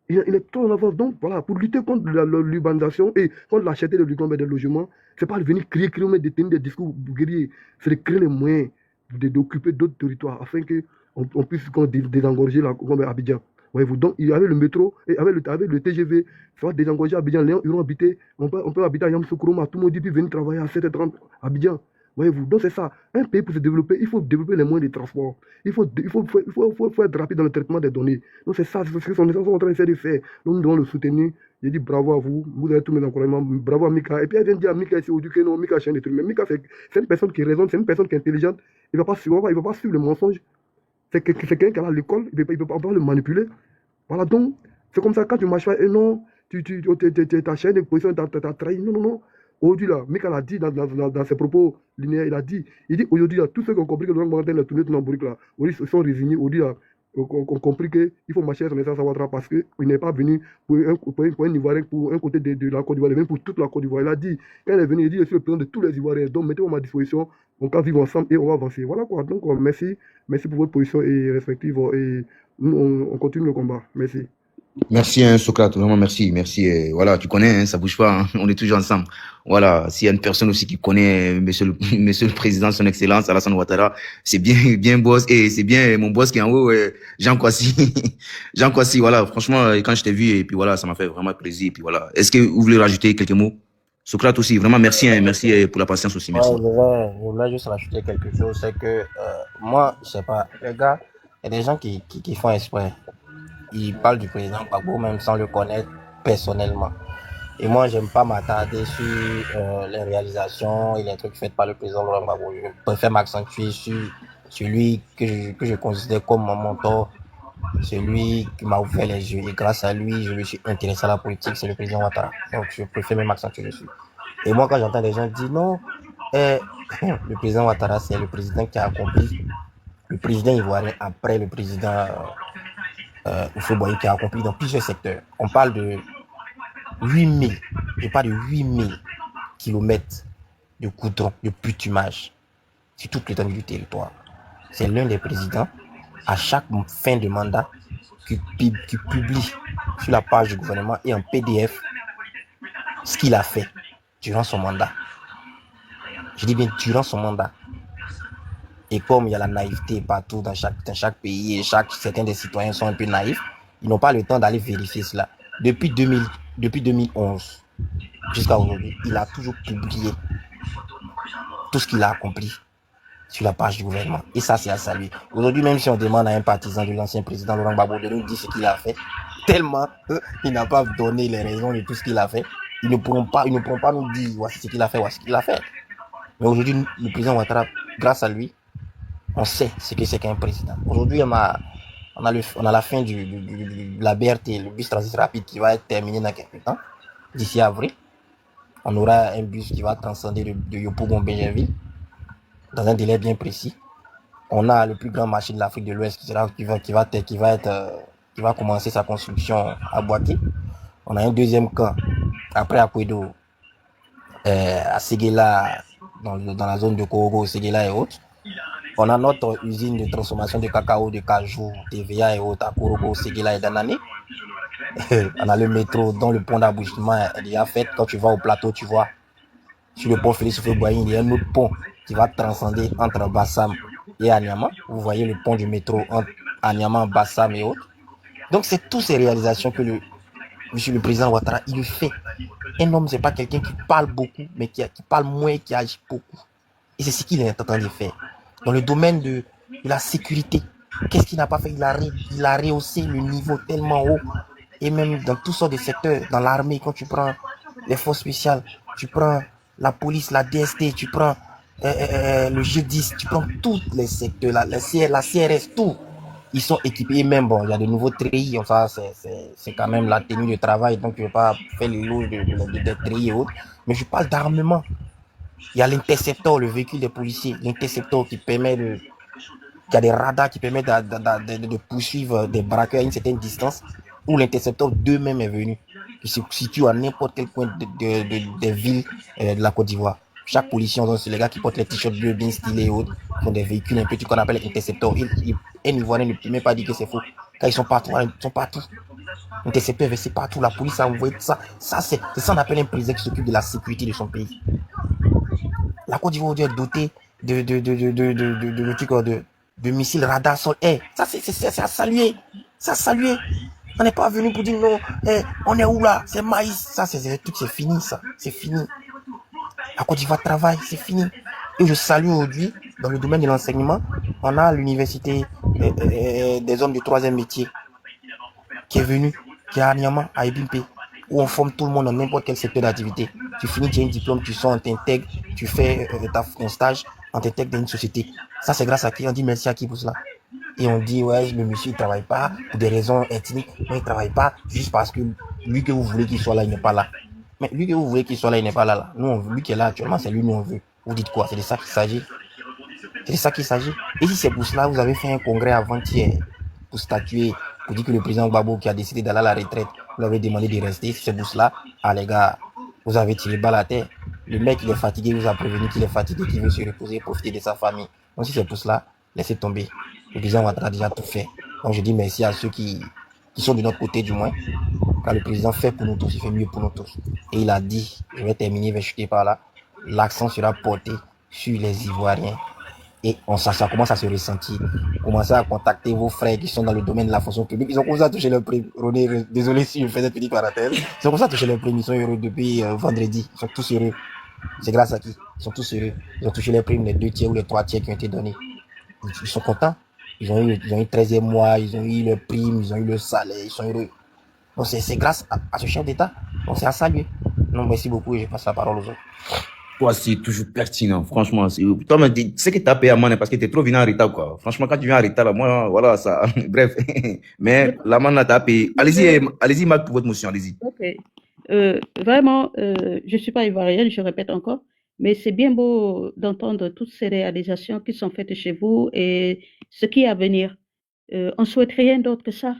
Il est trop en avance. Donc, voilà, pour lutter contre l'urbanisation et contre la cherté des logements, c'est pas de venir crier, de tenir des discours guerriers. C'est de créer les moyens d'occuper d'autres territoires afin qu'on puisse désengorger Abidjan. Voyez-vous, donc, il y avait le métro et avec le TGV, ça va désengorger Abidjan. Les gens iront habiter, on peut habiter à Yamoussoukro, tout le monde dit, puis venir travailler à 7h30 à Abidjan. Voyez-vous, donc c'est ça. Un pays pour se développer, il faut développer les moyens de transport. Il faut être rapide dans le traitement des données. Donc c'est ça, c'est ce que sont en train d'essayer de faire. Donc nous devons le soutenir. J'ai dit bravo à vous, vous avez tous mes encouragements, bravo à Mika. Et puis elle vient de dire à Mika ici aujourd'hui que non, Mika c'est un des trucs. Mais Mika c'est une personne qui raisonne, c'est une personne qui est intelligente. Il ne va pas suivre le mensonge. C'est quelqu'un qui est à l'école, il ne peut pas le manipuler. Voilà, donc c'est comme ça quand tu marches, et non, ta chaîne de position, t'as trahi. Non, non, non. Aujourd'hui, là, Mika l'a dit dans ses propos linéaires, il dit aujourd'hui, là, tous ceux qui ont compris que le Laurent Gbagbo a tourné tout en bourrique, là, aujourd'hui, ils sont résignés, aujourd'hui, là, ont compris qu'il faut marcher sur Message Ouattara parce qu'il n'est pas venu pour un Ivoirien, pour un côté de la Côte d'Ivoire, il est venu pour toute la Côte d'Ivoire. Il a dit, quand il est venu, il dit, je suis le président de tous les Ivoiriens, donc mettez-moi à ma disposition, on va vivre ensemble et on va avancer. Voilà quoi, donc merci pour votre position et respective, et nous, on continue le combat. Merci. Merci, hein, Socrate, vraiment merci. Voilà, tu connais, hein, ça bouge pas, hein, on est toujours ensemble. Voilà, s'il y a une personne aussi qui connaît monsieur le président, son excellence, Alassane Ouattara, c'est bien boss, et c'est bien mon boss qui est en haut, Jean Kwasi. Jean Kwasi, voilà, franchement, quand je t'ai vu, et puis voilà, ça m'a fait vraiment plaisir, et puis voilà. Est-ce que vous voulez rajouter quelques mots? Socrate aussi, vraiment merci, hein, merci pour la patience aussi, merci. Ouais, je voulais juste rajouter quelque chose, c'est que, moi, je sais pas, les gars, il y a des gens qui font exprès. Ils parlent du président Gbagbo même sans le connaître personnellement. Et moi, j'aime pas m'attarder sur les réalisations et les trucs faits par le président Laurent Gbagbo. Je préfère m'accentuer sur celui que je considère comme mon mentor, celui qui m'a ouvert les yeux. Et grâce à lui, je me suis intéressé à la politique, c'est le président Ouattara. Donc, je préfère même m'accentuer dessus. Et moi, quand j'entends des gens dire non, le président Ouattara, c'est le président qui a accompli, le président ivoirien après le président Houphouët-Boigny qui a accompli dans plusieurs secteurs. On parle de 8000, je parle de 8000 kilomètres de goudron, de bitumage sur toute l'étendue du territoire. C'est l'un des présidents, à chaque fin de mandat, qui publie sur la page du gouvernement et en PDF ce qu'il a fait durant son mandat. Je dis bien durant son mandat. Et comme il y a la naïveté partout dans chaque pays et certains des citoyens sont un peu naïfs, ils n'ont pas le temps d'aller vérifier cela. Depuis 2011 jusqu'à aujourd'hui, il a toujours publié tout ce qu'il a accompli sur la page du gouvernement. Et ça, c'est à saluer. Aujourd'hui, même si on demande à un partisan de l'ancien président Laurent Gbagbo de nous dire ce qu'il a fait, tellement il n'a pas donné les raisons de tout ce qu'il a fait, ils ne pourront pas nous dire voici ce qu'il a fait, voici ce qu'il a fait. Mais aujourd'hui, le président Ouattara, grâce à lui, on sait ce que c'est qu'un président. Aujourd'hui, on a la fin de la BRT, le bus transit rapide qui va être terminé dans quelques temps. D'ici avril, on aura un bus qui va transcender de Yopougon-Béjerville dans un délai bien précis. On a le plus grand marché de l'Afrique de l'Ouest qui va commencer sa construction à Boaké. On a un deuxième camp après Akwedo, à Séguéla, dans la zone de Korogo, Séguéla et autres. On a notre usine de transformation de cacao, de cajou, TVA et autres à Korogo, Séguéla et Danané. On a le métro dont le pont d'abouchement est déjà fait. Quand tu vas au plateau, tu vois sur le pont Félix Houphouët-Boigny, il y a un autre pont qui va transcender entre Bassam et Anyama. Vous voyez le pont du métro entre Anyama, Bassam et autres. Donc c'est toutes ces réalisations que monsieur le président Ouattara, il le fait. Un homme, c'est pas quelqu'un qui parle beaucoup, mais qui parle moins et qui agit beaucoup. Et c'est ce qu'il est en train de faire. Dans le domaine de la sécurité, qu'est-ce qu'il n'a pas fait? Il a rehaussé le niveau tellement haut. Et même dans toutes sortes de secteurs, dans l'armée, quand tu prends les forces spéciales, tu prends la police, la DST, tu prends le G10, tu prends tous les secteurs, la CRS, tout. Ils sont équipés, et même bon, il y a de nouveaux treillis, ça c'est quand même la tenue de travail, donc je ne vais pas faire les lots de treillis et autres. Mais je parle d'armement. Il y a l'intercepteur, le véhicule des policiers, l'intercepteur qui permet il y a des radars qui permettent de poursuivre des braqueurs à une certaine distance, où l'intercepteur d'eux-mêmes est venu, qui se situe à n'importe quel coin des villes de la Côte d'Ivoire. Chaque policier, c'est les gars qui portent les t-shirts bleus bien stylés et autres, qui ont des véhicules un peu qu'on appelle intercepteurs. Un Ivoirien ne peut même pas dire que c'est faux. Quand ils sont partout, L'intercepteur est versé partout, la police a envoyé ça. C'est ça qu'on appelle un président qui s'occupe de la sécurité de son pays. La Côte d'Ivoire est dotée de missiles radar sol-air. Ça, c'est à saluer. C'est à saluer. On n'est pas venu pour dire non, on est où là? C'est maïs. Ça, c'est fini, ça. C'est fini. La Côte d'Ivoire travaille, c'est fini. Et je salue aujourd'hui, dans le domaine de l'enseignement, on a l'université des hommes du troisième métier qui est venue, qui est à Niamey, à Ebimpe, où on forme tout le monde dans n'importe quel secteur d'activité. Tu finis, tu as un diplôme, tu sors, on t'intègre, tu fais ton stage, on t'intègre dans une société. Ça, c'est grâce à qui? On dit merci à qui pour cela? Et on dit, ouais, le monsieur, il ne travaille pas pour des raisons ethniques. Mais il ne travaille pas juste parce que lui que vous voulez qu'il soit là, il n'est pas là. Mais lui que vous voulez qu'il soit là, il n'est pas là. Nous, lui qui est là actuellement, c'est lui, nous, on veut. Vous dites quoi? C'est de ça qu'il s'agit. C'est de ça qu'il s'agit. Et si c'est pour cela, vous avez fait un congrès avant-hier pour statuer, pour dire que le président Gbagbo qui a décidé d'aller à la retraite, vous avez demandé de rester. Si c'est pour cela, ah les gars, vous avez tiré balle à terre. Le mec, il est fatigué, il vous a prévenu qu'il est fatigué, qu'il veut se reposer, profiter de sa famille. Donc si c'est pour cela, laissez tomber. Le président Ouattara a déjà tout fait. Donc je dis merci à ceux qui sont de notre côté du moins. Quand le président fait pour nous tous, il fait mieux pour nous tous. Et il a dit, je vais terminer, je vais chuter par là, l'accent sera porté sur les Ivoiriens. Et ça commence à se ressentir. Commencez à contacter vos frères qui sont dans le domaine de la fonction publique. Ils ont commencé à toucher leur prime. René, désolé si je fais cette petite parenthèse. Ils ont commencé à toucher leur prime. Ils sont heureux depuis vendredi. Ils sont tous heureux. C'est grâce à qui? Ils sont tous heureux. Ils ont touché les primes, les 2 tiers ou les 3 tiers qui ont été donnés. Ils sont contents. Ils ont eu le 13e mois, ils ont eu leur prime, ils ont eu le salaire, ils sont heureux. Donc c'est grâce à ce chef d'État. Donc c'est à saluer. Non, merci beaucoup et je passe la parole aux autres. Toi, c'est toujours pertinent, franchement. Toi, tu sais que t'as payé à monnaie parce que t'es trop venu en retard, quoi. Franchement, quand tu viens en retard, là, moi, voilà, ça, bref. Mais la manne, t'as payé. Allez-y, Marc, pour votre motion, allez-y. Ok. Vraiment, je suis pas ivoirienne, je répète encore, mais c'est bien beau d'entendre toutes ces réalisations qui sont faites chez vous et ce qui est à venir. On souhaite rien d'autre que ça.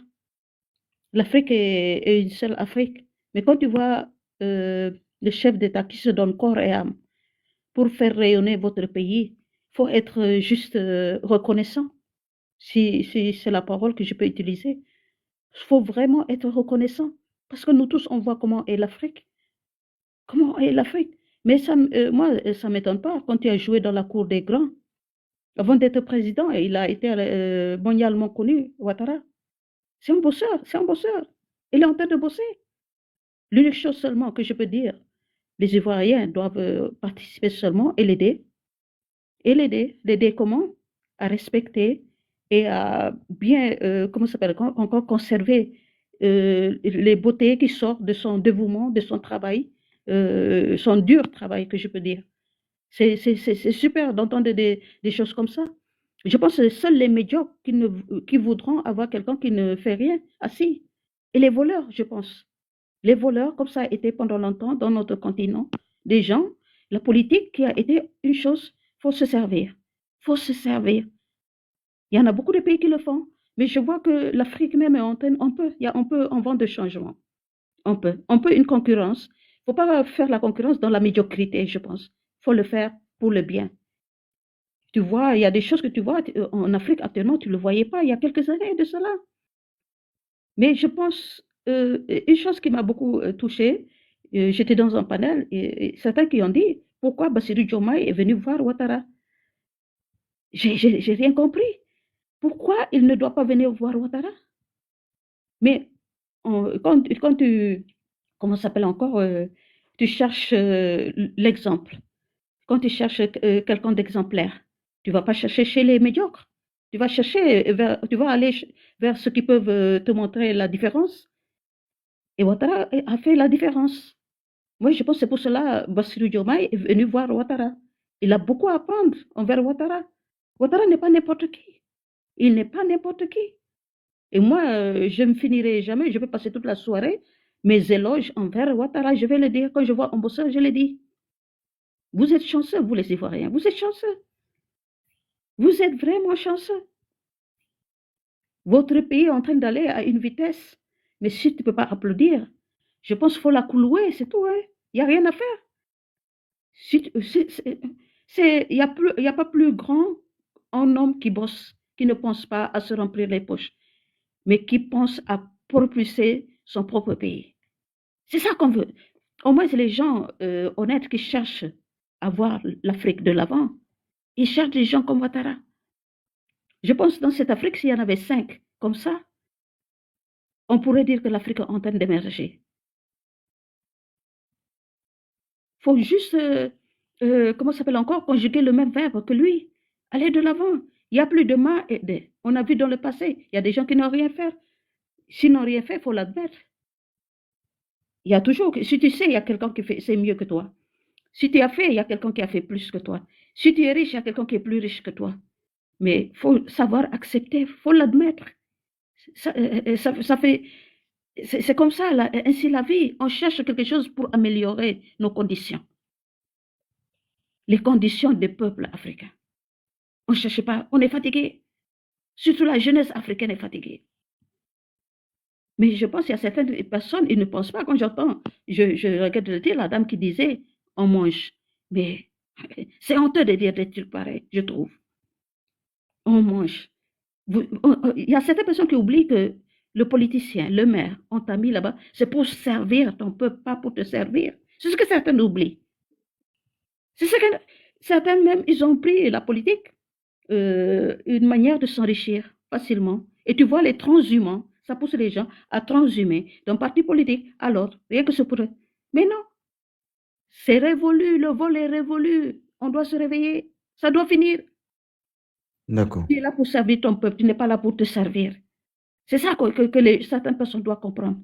L'Afrique est une seule Afrique. Mais quand tu vois le chef d'État qui se donne corps et âme pour faire rayonner votre pays, il faut être juste reconnaissant, si c'est la parole que je peux utiliser. Il faut vraiment être reconnaissant, parce que nous tous, on voit comment est l'Afrique. Comment est l'Afrique? Mais moi, ça ne m'étonne pas quand tu as joué dans la cour des grands. Avant d'être président, il a été mondialement connu, Ouattara. C'est un bosseur, c'est un bosseur. Il est en train de bosser. L'unique chose seulement que je peux dire, les Ivoiriens doivent participer seulement et l'aider. Et l'aider. L'aider comment? À respecter et à bien, comment ça s'appelle, encore conserver les beautés qui sortent de son dévouement, de son travail, son dur travail, que je peux dire. C'est super d'entendre des choses comme ça. Je pense que seuls les médiocres qui voudront avoir quelqu'un qui ne fait rien assis. Et les voleurs, je pense. Les voleurs, comme ça a été pendant longtemps dans notre continent, des gens, la politique qui a été une chose, il faut se servir. Il faut se servir. Il y en a beaucoup de pays qui le font, mais je vois que l'Afrique même est en train, on peut en vent de changement. On peut une concurrence. Il ne faut pas faire la concurrence dans la médiocrité, je pense. Il faut le faire pour le bien. Tu vois, il y a des choses que tu vois en Afrique actuellement, tu ne le voyais pas il y a quelques années de cela. Mais je pense, une chose qui m'a beaucoup touchée, j'étais dans un panel et certains qui ont dit pourquoi Bassirou Diomaye est venu voir Ouattara. J'ai rien compris. Pourquoi il ne doit pas venir voir Ouattara? Mais quand tu, comment ça s'appelle encore, tu cherches l'exemple. Quand tu cherches quelqu'un d'exemplaire, tu ne vas pas chercher chez les médiocres. Tu vas aller vers ceux qui peuvent te montrer la différence. Et Ouattara a fait la différence. Moi, je pense que c'est pour cela que Bassirou Diomaye est venu voir Ouattara. Il a beaucoup à apprendre envers Ouattara. Ouattara n'est pas n'importe qui. Il n'est pas n'importe qui. Et moi, je ne finirai jamais, je vais passer toute la soirée, mes éloges envers Ouattara, je vais le dire. Quand je vois un bosseur, je le dis. Vous êtes chanceux, vous les Ivoiriens. Vous êtes chanceux. Vous êtes vraiment chanceux. Votre pays est en train d'aller à une vitesse. Mais si tu ne peux pas applaudir, je pense qu'il faut la coulouer, c'est tout. Hein. Il n'y a rien à faire. Il n'y a pas plus grand un homme qui bosse, qui ne pense pas à se remplir les poches, mais qui pense à propulser son propre pays. C'est ça qu'on veut. Au moins, c'est les gens honnêtes qui cherchent à voir l'Afrique de l'avant. Ils cherchent des gens comme Ouattara. Je pense que dans cette Afrique, s'il y en avait 5 comme ça, on pourrait dire que l'Afrique est en train d'émerger. Il faut juste comment ça s'appelle encore, conjuguer le même verbe que lui. Aller de l'avant. Il n'y a plus de main et de. On a vu dans le passé, il y a des gens qui n'ont rien fait. S'ils n'ont rien fait, il faut l'admettre. Il y a toujours, si tu sais, il y a quelqu'un qui fait, c'est mieux que toi. Si tu as fait, il y a quelqu'un qui a fait plus que toi. Si tu es riche, il y a quelqu'un qui est plus riche que toi. Mais il faut savoir accepter, il faut l'admettre. Ça fait, c'est comme ça, là, ainsi la vie. On cherche quelque chose pour améliorer nos conditions. Les conditions des peuples africains. On ne cherche pas, on est fatigué. Surtout la jeunesse africaine est fatiguée. Mais je pense qu'il y a certaines personnes, ils ne pensent pas. Quand j'entends, je regrette de le dire, la dame qui disait, on mange. Mais c'est honteux de dire des trucs pareils, je trouve. On mange. Il y a certaines personnes qui oublient que le politicien, le maire, on t'a mis là-bas, c'est pour servir ton peuple, pas pour te servir. C'est ce que certains oublient. C'est ce que certains même, ils ont pris la politique, une manière de s'enrichir facilement. Et tu vois, les transhumants, ça pousse les gens à transhumer d'un parti politique à l'autre, rien que ce pour eux. Mais non, c'est révolu, le vol est révolu. On doit se réveiller, ça doit finir. D'accord. Tu es là pour servir ton peuple, tu n'es pas là pour te servir. C'est ça que certaines personnes doivent comprendre.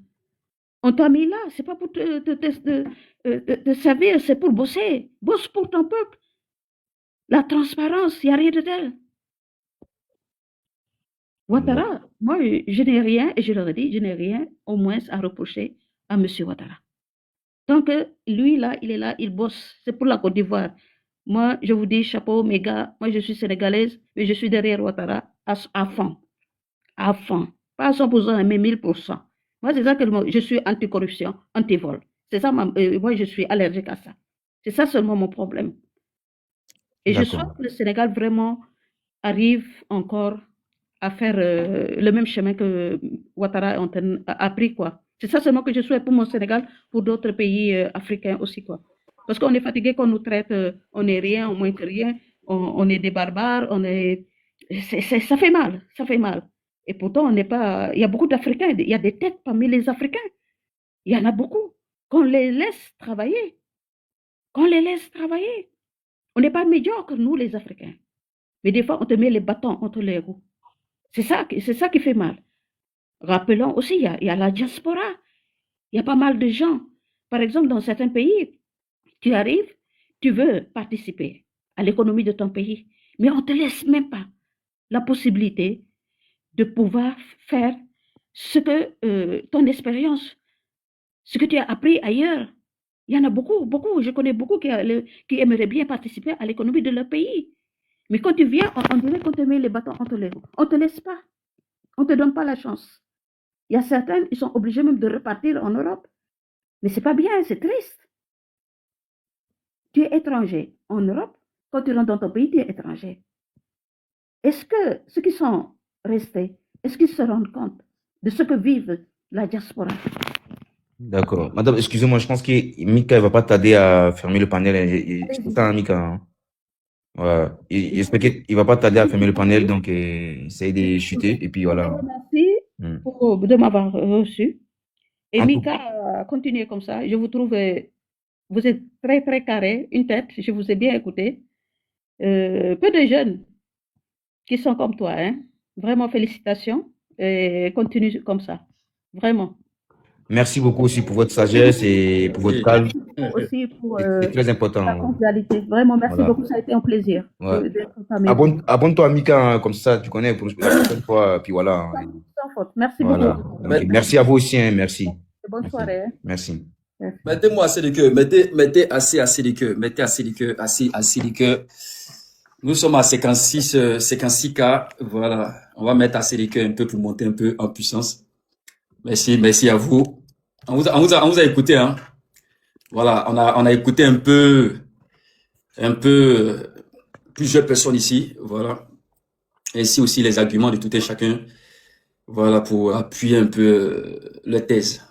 On t'a mis là, c'est pas pour te servir, c'est pour bosser. Bosse pour ton peuple. La transparence, il n'y a rien de tel. Ouattara, moi, je n'ai rien, et je leur ai dit, je n'ai rien au moins à reprocher à M. Ouattara. Donc, lui, là, il est là, il bosse. C'est pour la Côte d'Ivoire. Moi, je vous dis, chapeau, mes gars, moi, je suis sénégalaise, mais je suis derrière Ouattara à fond. À fond. Pas à 100%, mais 1000%. Moi, c'est ça que je suis anti-corruption, anti-vol. C'est ça, moi, je suis allergique à ça. C'est ça seulement mon problème. Et je souhaite que le Sénégal vraiment arrive encore à faire le même chemin que Ouattara a pris, quoi. C'est ça seulement que je souhaite pour mon Sénégal, pour d'autres pays africains aussi, quoi. Parce qu'on est fatigué, qu'on nous traite, on n'est rien, on moins que rien, on est des barbares, ça fait mal, ça fait mal. Et pourtant, on n'est pas, il y a beaucoup d'Africains, il y a des têtes parmi les Africains. Il y en a beaucoup. Qu'on les laisse travailler. Qu'on les laisse travailler. On n'est pas médiocres, nous, les Africains. Mais des fois, on te met les bâtons entre les roues. C'est ça qui fait mal. Rappelons aussi, il y a la diaspora. Il y a pas mal de gens. Par exemple, dans certains pays, tu arrives, tu veux participer à l'économie de ton pays, mais on ne te laisse même pas la possibilité de pouvoir faire ce que ton expérience, ce que tu as appris ailleurs. Il y en a beaucoup, beaucoup. Je connais beaucoup qui aimeraient bien participer à l'économie de leur pays. Mais quand tu viens, on dirait qu'on te met les bâtons entre les roues. On ne te laisse pas. On ne te donne pas la chance. Il y a certains, ils sont obligés même de repartir en Europe. Mais ce n'est pas bien, c'est triste. Tu es étranger en Europe. Quand tu rentres dans ton pays, tu es étranger. Est-ce que ceux qui sont restés, est-ce qu'ils se rendent compte de ce que vivent la diaspora? D'accord. Madame, excusez-moi, je pense que Mika ne va pas tarder à fermer le panel. C'est ça, Mika. Hein? Voilà. J'espère qu'il ne va pas tarder à fermer le panel, donc essaye de chuter. Et puis voilà. Merci de m'avoir reçu. Et Mika, continuez comme ça. Je vous trouve, vous êtes très, très carré, une tête. Je vous ai bien écouté. Peu de jeunes qui sont comme toi. Hein? Vraiment, félicitations. Et continue comme ça. Vraiment. Merci beaucoup aussi pour votre sagesse et pour votre calme. Aussi pour c'est très important. la convivialité. Vraiment, merci beaucoup. Ça a été un plaisir. Ouais. Abonne-toi à Mika, hein, comme ça, tu connais pour la prochaine fois. Puis voilà. Sans faute. Merci beaucoup. Okay. Merci à vous aussi. Hein, merci. Bonne soirée. Merci. Mettez-moi assez de cœur. Mettez assez de cœur. Mettez assez de cœur. Assez de cœur. Nous sommes à 56K. Voilà. On va mettre assez de cœur un peu pour monter un peu en puissance. Merci à vous. On vous a écouté, hein. Voilà, on a écouté un peu plusieurs personnes ici, voilà. Ainsi aussi les arguments de tout et chacun, voilà, pour appuyer un peu leur thèse.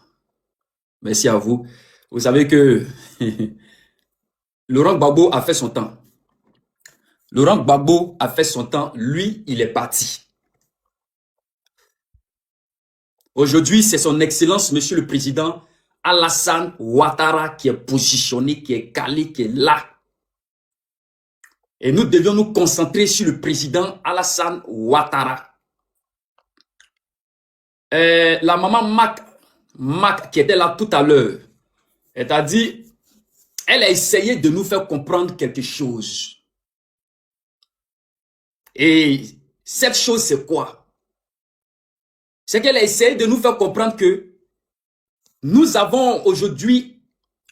Merci à vous. Vous savez que Laurent Gbagbo a fait son temps. Laurent Gbagbo a fait son temps. Lui, il est parti. Aujourd'hui, c'est son excellence, monsieur le président Alassane Ouattara qui est positionné, qui est calé, qui est là. Et nous devions nous concentrer sur le président Alassane Ouattara. La maman Mac qui était là tout à l'heure, elle a dit, elle a essayé de nous faire comprendre quelque chose. Et cette chose, c'est quoi? C'est qu'elle a essayé de nous faire comprendre que nous avons aujourd'hui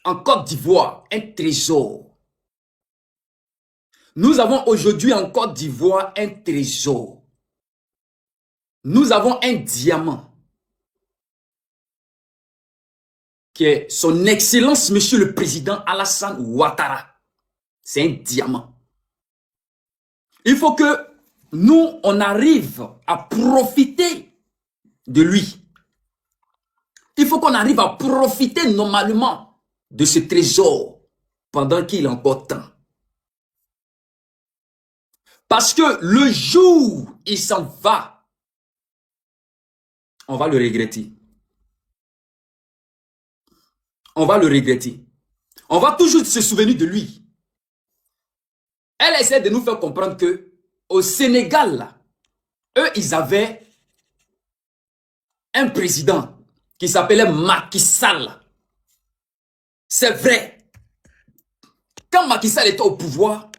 en Côte d'Ivoire un trésor. Nous avons aujourd'hui en Côte d'Ivoire un trésor. Nous avons un diamant qui est son Excellence, Monsieur le Président Alassane Ouattara. C'est un diamant. Il faut que nous, on arrive à profiter de lui. Il faut qu'on arrive à profiter normalement de ce trésor pendant qu'il est encore temps. Parce que le jour où il s'en va, on va le regretter. On va le regretter. On va toujours se souvenir de lui. Elle essaie de nous faire comprendre que au Sénégal, là, eux, ils avaient un président qui s'appelait Macky Sall. C'est vrai. Quand Macky Sall était au pouvoir,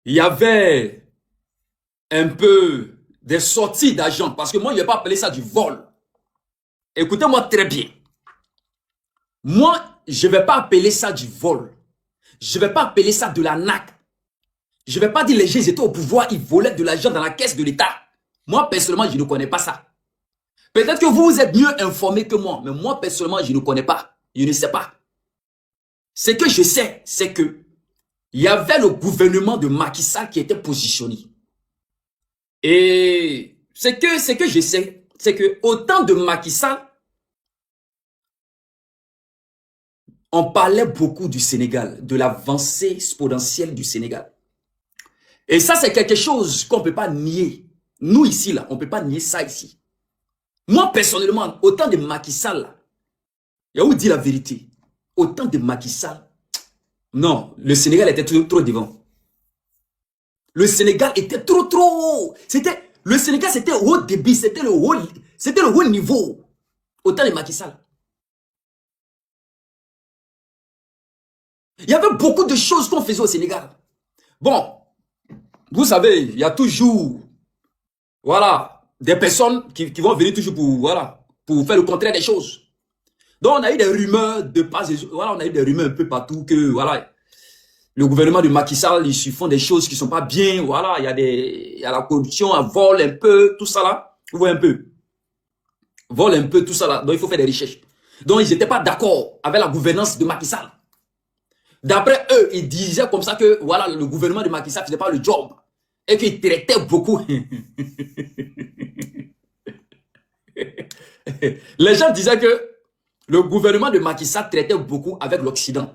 il y avait un peu des sorties d'argent. Parce que moi, je ne vais pas appeler ça du vol. Écoutez-moi très bien. Moi, je ne vais pas appeler ça du vol. Je ne vais pas appeler ça de la NAC. Je ne vais pas dire les gens ils étaient au pouvoir, ils volaient de l'argent dans la caisse de l'État. Moi, personnellement, je ne connais pas ça. Peut-être que vous êtes mieux informés que moi, mais moi, personnellement, je ne connais pas. Je ne sais pas. Ce que je sais, c'est que il y avait le gouvernement de Macky Sall qui était positionné. Et ce que je sais, c'est que au temps de Macky Sall, on parlait beaucoup du Sénégal, de l'avancée exponentielle du Sénégal. Et ça, c'est quelque chose qu'on ne peut pas nier. Nous, ici, là, on ne peut pas nier ça ici. Moi, personnellement, au temps de Macky Sall, il y a où dit la vérité. Au temps de Macky Sall, non, le Sénégal était trop devant. Le Sénégal était trop haut. Le Sénégal, c'était au haut débit, c'était le haut niveau. Au temps de Macky Sall. Il y avait beaucoup de choses qu'on faisait au Sénégal. Bon, vous savez, il y a toujours, voilà, des personnes qui vont venir toujours pour faire le contraire des choses. Donc, on a eu des rumeurs voilà, on a eu des rumeurs un peu partout que, voilà, le gouvernement de Macky Sall, ils font des choses qui sont pas bien, voilà, il y a la corruption, un vol un peu, tout ça là, vous voyez un peu. Vol un peu, tout ça là, donc il faut faire des recherches. Donc, ils n'étaient pas d'accord avec la gouvernance de Macky Sall. D'après eux, ils disaient comme ça que voilà, le gouvernement de Macky Sall ne faisait pas le job. Et qu'il traitait beaucoup. Les gens disaient que le gouvernement de Macky Sall traitait beaucoup avec l'Occident.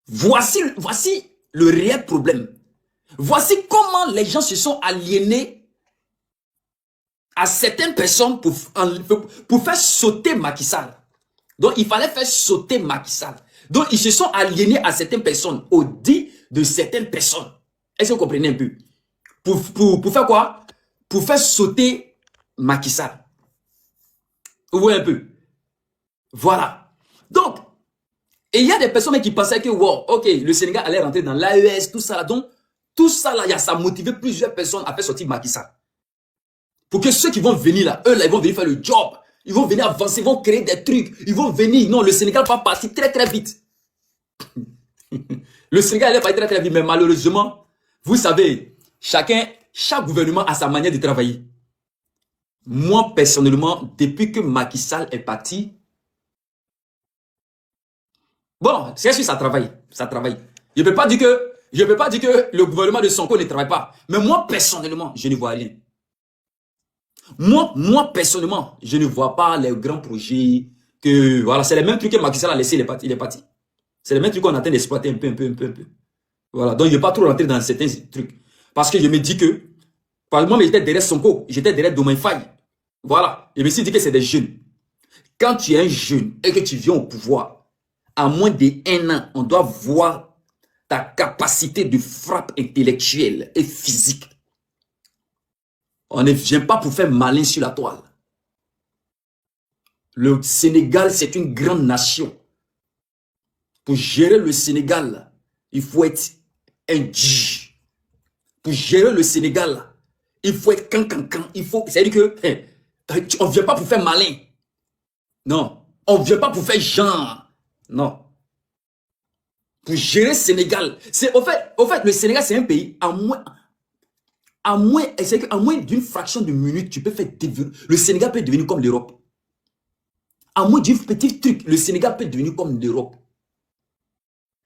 Voici le réel problème. Voici comment les gens se sont aliénés à certaines personnes pour faire sauter Macky Sall. Donc, il fallait faire sauter Macky Sall. Donc, ils se sont aliénés à certaines personnes, au dit de certaines personnes. Est-ce que vous comprenez un peu? Pour faire quoi? Pour faire sauter Macky Sall. Vous voyez un peu? Voilà. Donc, et il y a des personnes qui pensaient que, wow, ok, le Sénégal allait rentrer dans l'AES, tout ça là. Donc, tout ça là, ça a motivé plusieurs personnes à faire sortir Macky Sall. Pour que ceux qui vont venir là, eux là, ils vont venir faire le job. Ils vont venir avancer, ils vont créer des trucs. Ils vont venir. Non, le Sénégal va partir très très vite. Le Sénégal est parti très très vite, mais malheureusement, vous savez, chaque gouvernement a sa manière de travailler. Moi, personnellement, depuis que Macky Sall est parti, bon, c'est sûr, ça travaille. Ça travaille. Je ne peux pas dire que le gouvernement de Sonko ne travaille pas. Mais moi, personnellement, je ne vois rien. Moi, personnellement, je ne vois pas les grands projets que, voilà, c'est les mêmes trucs que Macky Sall a laissé, il est parti. C'est les mêmes trucs qu'on est en train d'exploiter un peu. Voilà, donc je ne vais pas trop rentrer dans certains trucs. Parce que je me dis que, par exemple, j'étais derrière Sonko, j'étais derrière Diomaye Faye. Voilà, je me suis dit que c'est des jeunes. Quand tu es un jeune et que tu viens au pouvoir, à moins d'1 an, on doit voir ta capacité de frappe intellectuelle et physique. On ne vient pas pour faire malin sur la toile. Le Sénégal, c'est une grande nation. Pour gérer le Sénégal, il faut être un G. Pour gérer le Sénégal, il faut être can. C'est-à-dire que on ne vient pas pour faire malin. Non. On ne vient pas pour faire genre. Non. Pour gérer le Sénégal, au fait, le Sénégal, c'est un pays, à moins d'une fraction de minute, tu peux faire le Sénégal peut devenir comme l'Europe. À moins d'un petit truc, le Sénégal peut devenir comme l'Europe.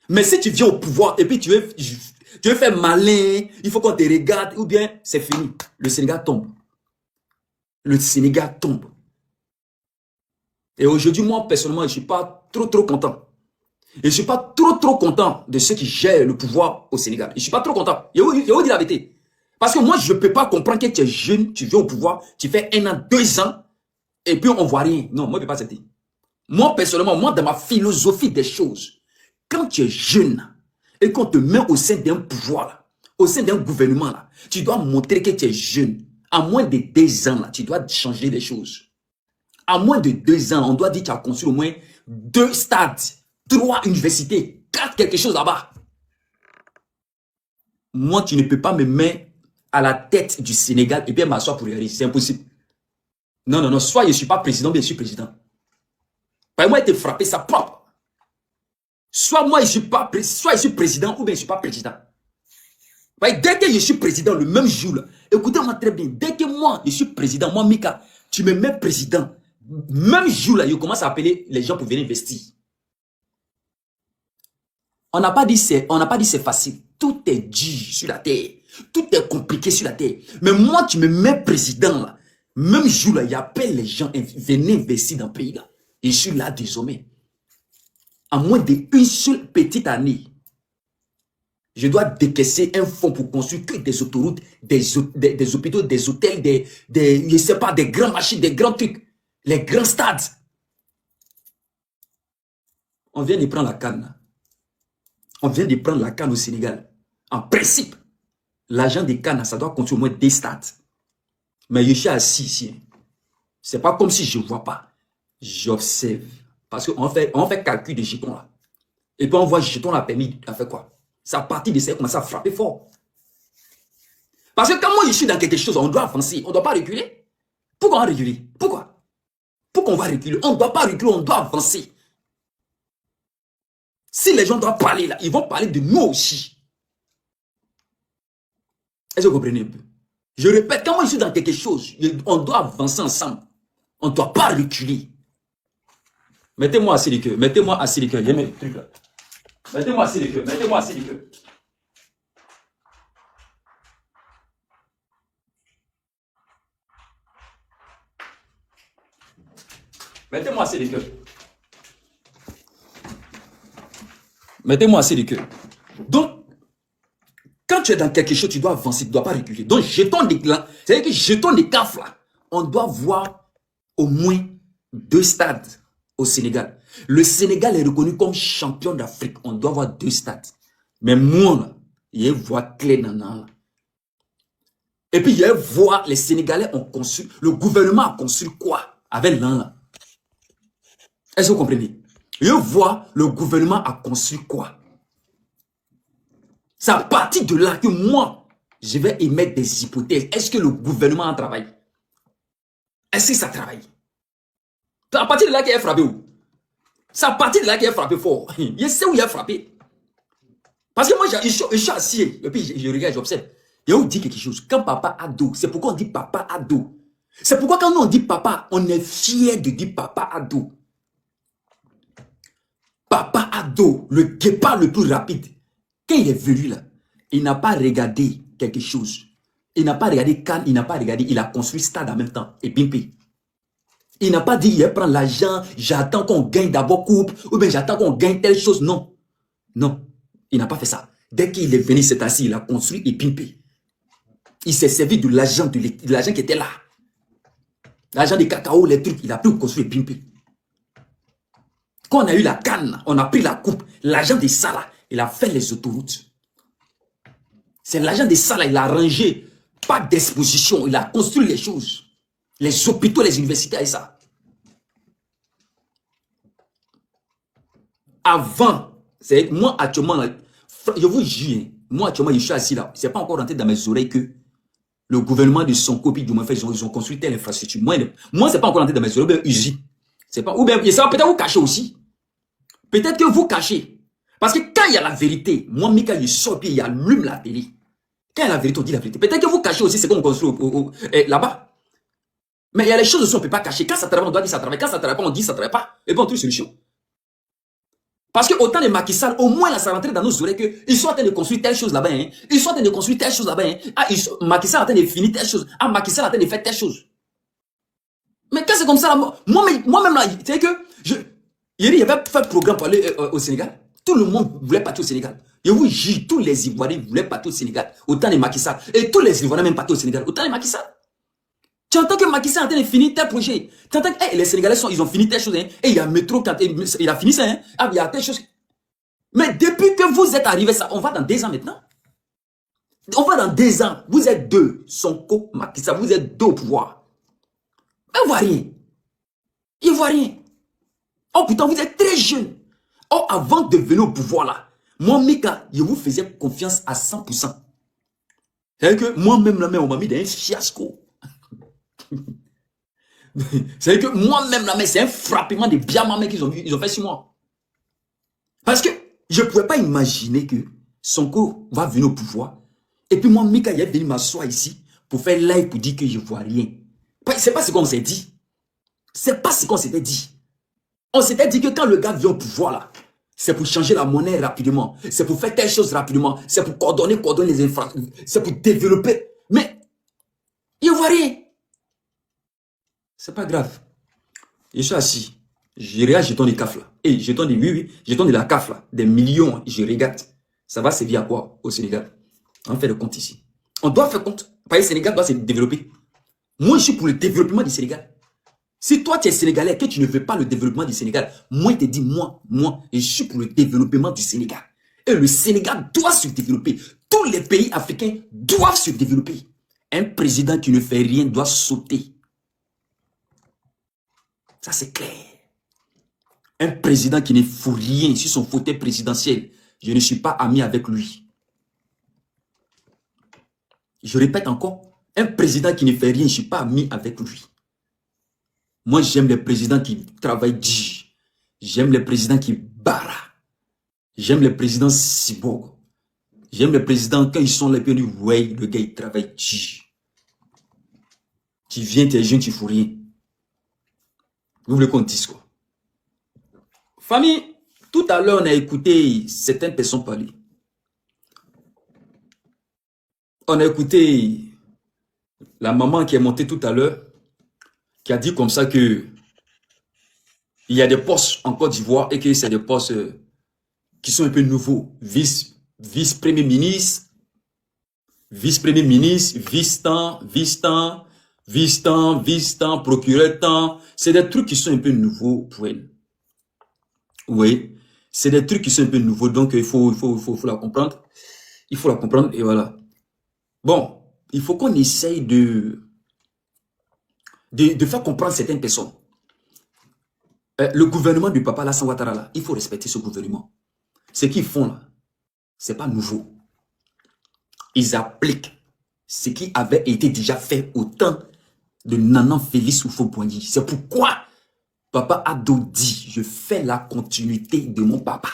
Mais si tu viens au pouvoir et puis tu veux faire malin, il faut qu'on te regarde, ou bien c'est fini. Le Sénégal tombe. Le Sénégal tombe. Et aujourd'hui, moi, personnellement, je ne suis pas trop content. Et je ne suis pas trop content de ceux qui gèrent le pouvoir au Sénégal. Je ne suis pas trop content. Je vais vous dire la vérité. Parce que moi, je ne peux pas comprendre que tu es jeune, tu viens au pouvoir, tu fais 1 an, 2 ans, et puis on ne voit rien. Non, moi, je ne peux pas accepter. Moi, personnellement, moi, dans ma philosophie des choses, quand tu es jeune et qu'on te met au sein d'un pouvoir, là, au sein d'un gouvernement, là, tu dois montrer que tu es jeune. À moins de 2 ans, là, tu dois changer les choses. À moins de 2 ans, on doit dire que tu as construit au moins 2 stades, 3 universités, 4 quelque chose là-bas. Moi, tu ne peux pas me mettre à la tête du Sénégal et bien m'asseoir pour y arriver. C'est impossible. Non. Soit je ne suis pas président, bien je suis président. Moi, été frappé, ça propre. Soit moi, je suis président ou bien je ne suis pas président. Dès que je suis président, le même jour, là, écoutez-moi très bien, dès que moi, je suis président, moi, Mika, tu me mets président, même jour, là, je commence à appeler les gens pour venir investir. On n'a pas dit c'est facile. Tout est dur sur la terre. Tout est compliqué sur la terre. Mais moi, tu me mets président, là, même jour, là, j'appelle les gens, venez investir dans le pays, là. Et je suis là désormais. À moins d'une seule petite année, je dois décaisser un fonds pour construire que des autoroutes, des hôpitaux, des hôtels, je sais pas, des grandes machines, des grands trucs, les grands stades. On vient de prendre la canne. On vient de prendre la canne au Sénégal. En principe, l'argent des cannes, ça doit construire au moins 2 stades. Mais je suis assis ici. C'est pas comme si je ne vois pas. J'observe. Parce qu'on fait calcul des jetons là. Et puis on voit jetons là permis à faire quoi? Ça partit de ça, commence à frapper fort. Parce que quand moi je suis dans quelque chose, on doit avancer. On ne doit pas reculer. Pourquoi on va reculer? Pourquoi? Pourquoi on va reculer? On ne doit pas reculer, on doit avancer. Si les gens doivent parler là, ils vont parler de nous aussi. Est-ce que vous comprenez un peu? Je répète, quand moi je suis dans quelque chose, on doit avancer ensemble. On ne doit pas reculer. Mettez-moi assez de cœur. Mettez-moi assez de cœur. Il y a mes trucs là. Mettez-moi assez de cœur. Mettez-moi assez de cœur. Mettez-moi assez de cœur. Mettez-moi assez de cœur. Donc, quand tu es dans quelque chose, tu dois avancer, tu ne dois pas reculer. Donc, jetons des clans. C'est-à-dire que jetons des cafres là. On doit voir au moins 2 stades au Sénégal. Le Sénégal est reconnu comme champion d'Afrique. On doit avoir 2 stades. Mais moi, là, il y a une voix claire dans là. Et puis, il y a une voix, les Sénégalais ont conçu, le gouvernement a conçu quoi avec l'an là? Est-ce que vous comprenez? Il y a une voix, le gouvernement a conçu quoi? C'est à partir de là que moi, je vais émettre des hypothèses. Est-ce que le gouvernement a travaillé? Est-ce que ça travaille? C'est à partir de là qu'il a frappé où? C'est à partir de là qu'il a frappé fort. Il sait où il a frappé. Parce que moi, je suis assis, et puis je regarde, j'observe. Et on dit quelque chose. Quand papa a dos, c'est pourquoi on dit papa a dos. C'est pourquoi quand nous on dit papa, on est fier de dire papa a dos. Papa a dos, le guépard le plus rapide. Quand il est venu là, il n'a pas regardé quelque chose. Il n'a pas regardé Cannes, il n'a pas regardé, il a construit stade en même temps. Et pimpi. Il n'a pas dit, il prend l'argent, j'attends qu'on gagne d'abord coupe, ou bien j'attends qu'on gagne telle chose. Non. Non. Il n'a pas fait ça. Dès qu'il est venu cet assis, il a construit et pimpé. Il s'est servi de l'argent qui était là. L'argent des cacao, les trucs, il a pu construire et pimper. Quand on a eu la canne, on a pris la coupe, l'argent de ça là, Il a fait les autoroutes. C'est l'argent de ça, là, il a arrangé. Pas d'exposition, il a construit les choses. Les hôpitaux, les universités et ça. Avant, c'est moi actuellement, là, je vous jure, moi actuellement, je suis assis là. C'est pas encore rentré dans mes oreilles que le gouvernement de Sonko, puis du moins, ils ont construit telle infrastructure. Moi c'est pas encore rentré dans mes oreilles, usine. C'est pas, ou bien, ça va peut-être vous cacher aussi. Peut-être que vous cachez. Parce que quand il y a la vérité, moi, Mika, il sort puis il allume la télé. Quand il y a la vérité, on dit la vérité. Peut-être que vous cachez aussi ce qu'on construit là-bas. Mais il y a les choses aussi, on ne peut pas cacher. Quand ça travaille, on doit dire ça travaille. Quand ça travaille pas, on dit ça travaille pas. Et bon, on trouve une solution. Parce que autant les Macky Sall, au moins là, ça rentrait dans nos oreilles qu'ils sont en train de construire telle chose là-bas. Hein. Ils sont en train de construire telle chose là-bas. Hein. Ah, Macky Sall est en train de finir telle chose. Ah, Macky Sall est en train de faire telle chose. Mais quand c'est comme ça, là, moi-même là, tu sais que, il y avait fait un programme pour aller au Sénégal. Tout le monde voulait partir au Sénégal. Et oui, tous les Ivoiriens voulaient partir au Sénégal. Autant les Macky Sall. Et tous les Ivoiriens même partir au Sénégal. Autant les Macky Sall. Tu entends que Macky Sall est en train de finir tel projet. Tu entends que les Sénégalais, ils ont fini telle chose. Hein, et il y a un métro, il a fini ça. Hein, ah, il y a telle chose. Mais depuis que vous êtes arrivé, ça, on va dans 2 ans maintenant. On va dans 2 ans. Vous êtes 2. Sonko, Macky Sall, vous êtes 2 au pouvoir. Ils ne voient rien. Ils ne voient rien. Oh putain, vous êtes très jeune. Oh, avant de venir au pouvoir là, moi, Mika, je vous faisais confiance à 100%. C'est que moi-même, la main, on m'a mis dans un fiasco. C'est que moi-même, la main, c'est un frappement de diamants qu'ils ont fait sur moi. Parce que je ne pouvais pas imaginer que Sonko va venir au pouvoir. Et puis moi, Mika, il est venu m'asseoir ici pour faire live pour dire que je ne vois rien. C'est pas ce qu'on s'est dit. C'est pas ce qu'on s'était dit. On s'était dit que quand le gars vient au pouvoir là, c'est pour changer la monnaie rapidement. C'est pour faire telle chose rapidement. C'est pour coordonner les infrastructures. C'est pour développer. Mais, il ne voit rien. C'est pas grave. Je suis assis. Je regarde, je donne des CAF là. Et je donne des, oui, je donne de la CAF là. Des millions, je regarde. Ça va servir à quoi au Sénégal? On fait le compte ici. On doit faire compte. Parce que le Sénégal doit se développer. Moi, je suis pour le développement du Sénégal. Si toi, tu es Sénégalais et que tu ne veux pas le développement du Sénégal, moi, je te dis, moi, je suis pour le développement du Sénégal. Et le Sénégal doit se développer. Tous les pays africains doivent se développer. Un président qui ne fait rien doit sauter. Ça, c'est clair. Un président qui ne fout rien sur son fauteuil présidentiel, je ne suis pas ami avec lui. Je répète encore, un président qui ne fait rien, je ne suis pas ami avec lui. Moi, j'aime les présidents qui travaillent dur. J'aime les présidents qui barrent. J'aime les présidents cyborg. J'aime les présidents, quand ils sont là, puis ils disent, ouais, le gars, il travaille dur. Tu viens, tu es jeune, tu ne fous rien. Vous voulez qu'on dise quoi? Famille, tout à l'heure, on a écouté certaines personnes parler. On a écouté la maman qui est montée tout à l'heure, qui a dit comme ça que il y a des postes en Côte d'Ivoire et que c'est des postes qui sont un peu nouveaux. Vice-premier ministre, vice-premier ministre, vice-temps, procureur-temps. C'est des trucs qui sont un peu nouveaux pour elle. Oui, c'est des trucs qui sont un peu nouveaux, donc il faut la comprendre. Il faut la comprendre et voilà. Bon, il faut qu'on essaye de faire comprendre certaines personnes. Le gouvernement du papa Alassane Ouattara, là, il faut respecter ce gouvernement. Ce qu'ils font là, c'est pas nouveau. Ils appliquent ce qui avait été déjà fait au temps de Nanan Félix Houphouët-Boigny. C'est pourquoi Papa Ado dit, je fais la continuité de mon papa.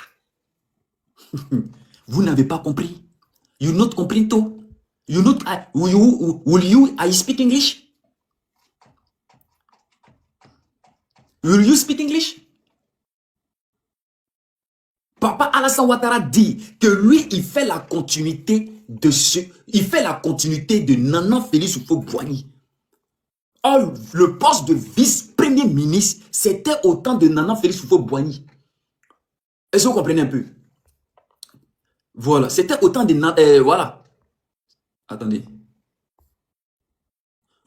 Vous n'avez pas compris. You not compris too. You not, will you speak English? Will you speak English? Papa Alassane Ouattara dit que lui, il fait la continuité de Nanan Félix Houphouët-Boigny. Or, le poste de vice-premier ministre, c'était au temps de Nanan Félix Houphouët-Boigny. Est-ce que vous comprenez un peu? Voilà, c'était au temps de voilà. Attendez.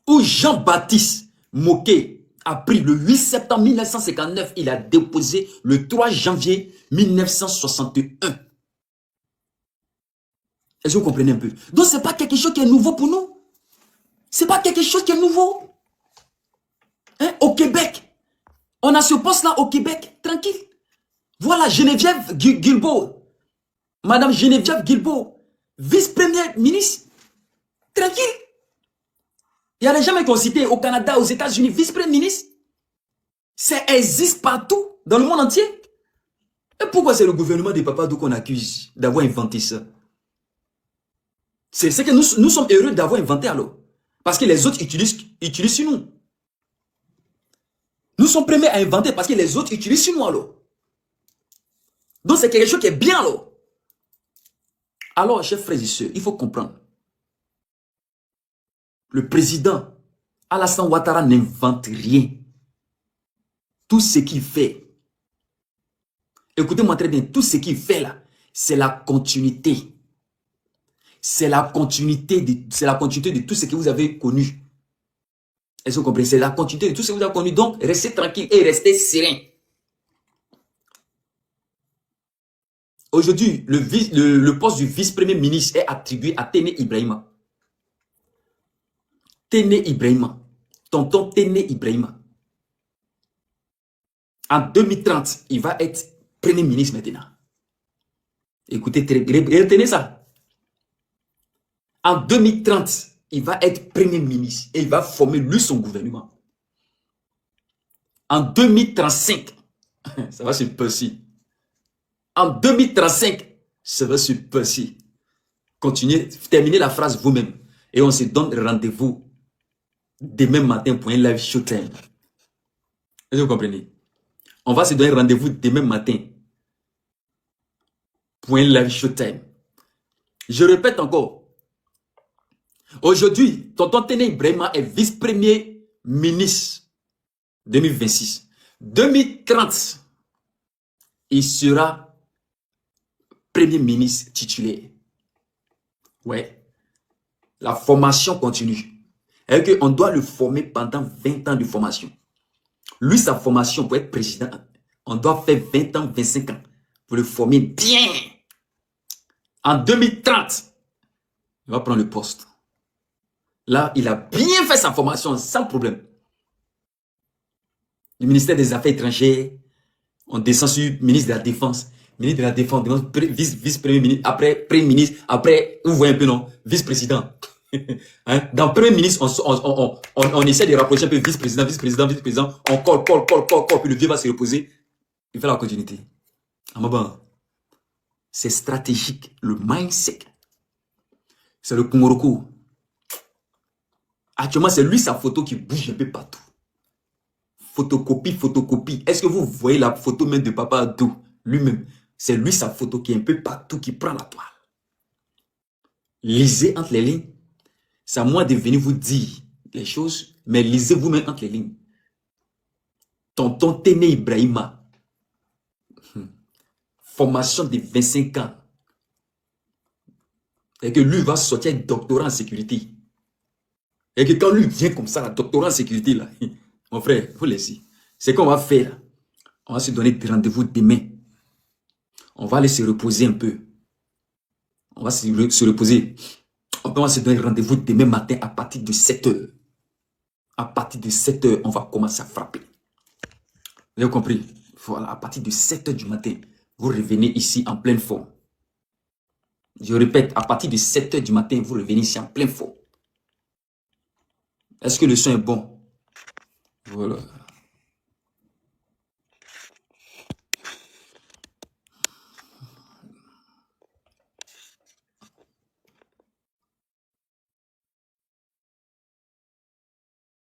Où Jean-Baptiste Moquet a pris le 8 septembre 1959, il a déposé le 3 janvier 1961. Est-ce que vous comprenez un peu? Donc, ce n'est pas quelque chose qui est nouveau pour nous. Ce n'est pas quelque chose qui est nouveau. Hein? Au Québec, on a ce poste-là au Québec, tranquille. Voilà, Geneviève Guilbeault. Madame Geneviève Guilbeault, vice-première ministre. Tranquille. Il y a des gens qui ont cité au Canada, aux États-Unis, vice-premier ministre. Ça existe partout, dans le monde entier. Et pourquoi c'est le gouvernement de Papa Dou qu'on accuse d'avoir inventé ça? C'est que nous sommes heureux d'avoir inventé alors. Parce que les autres utilisent sur nous. Nous sommes premiers à inventer parce que les autres utilisent sur nous alors. Donc c'est quelque chose qui est bien alors. Alors, chers frères et sœurs, il faut comprendre. Le président Alassane Ouattara n'invente rien. Tout ce qu'il fait, écoutez-moi très bien, tout ce qu'il fait là, c'est la continuité. C'est la continuité de tout ce que vous avez connu. Est-ce que vous comprenez? C'est la continuité de tout ce que vous avez connu. Donc, restez tranquille et restez serein. Aujourd'hui, le poste du vice-premier ministre est attribué à Téné Ibrahima. Téné Ibrahima. Tonton Téné Ibrahima. En 2030, il va être premier ministre maintenant. Écoutez, retenez ça. En 2030, il va être premier ministre et il va former lui son gouvernement. En 2035, ça va se passer. En 2035, ça va se passer. Continuez, terminez la phrase vous-même. Et on se donne rendez-vous demain matin pour un live showtime. Est-ce que vous comprenez? On va se donner rendez-vous demain matin pour un live showtime. Je répète encore. Aujourd'hui, tonton Téné Ibrahima est vice-premier ministre 2026. 2030, il sera premier ministre titulaire. Ouais. La formation continue. Et on doit le former pendant 20 ans de formation. Lui, sa formation pour être président, on doit faire 20 ans, 25 ans pour le former bien. En 2030, il va prendre le poste. Là, il a bien fait sa formation sans problème. Le ministère des Affaires étrangères, on descend sur le ministre de la Défense. Ministre de la Défense, vice-premier ministre, après premier ministre, après, vous voyez un peu, non? Vice-président. Hein? Dans premier ministre, on essaie de rapprocher un peu vice-président, on colle, puis le vieux va se reposer. Il fait la continuité. C'est stratégique, le mindset. C'est le Kongoroko. Actuellement, c'est lui sa photo qui bouge un peu partout. Photocopie. Est-ce que vous voyez la photo même de Papa Dou lui-même? C'est lui sa photo qui est un peu partout, qui prend la toile. Lisez entre les lignes. C'est à moi de venir vous dire les choses, mais lisez vous-même entre les lignes. Tonton Téné Ibrahima, formation de 25 ans. Et que lui va sortir doctorat en sécurité. Et que quand lui vient comme ça, la doctorat en sécurité, là, mon frère, vous laissez. C'est qu'on va faire, là. On va se donner des rendez-vous demain. On va aller se reposer un peu. On va se reposer. On va se donner rendez-vous demain matin à partir de 7 h. À partir de 7 h, on va commencer à frapper. Vous avez compris? Voilà, à partir de 7 h du matin, vous revenez ici en pleine forme. Je répète, à partir de 7 h du matin, vous revenez ici en pleine forme. Est-ce que le son est bon? Voilà.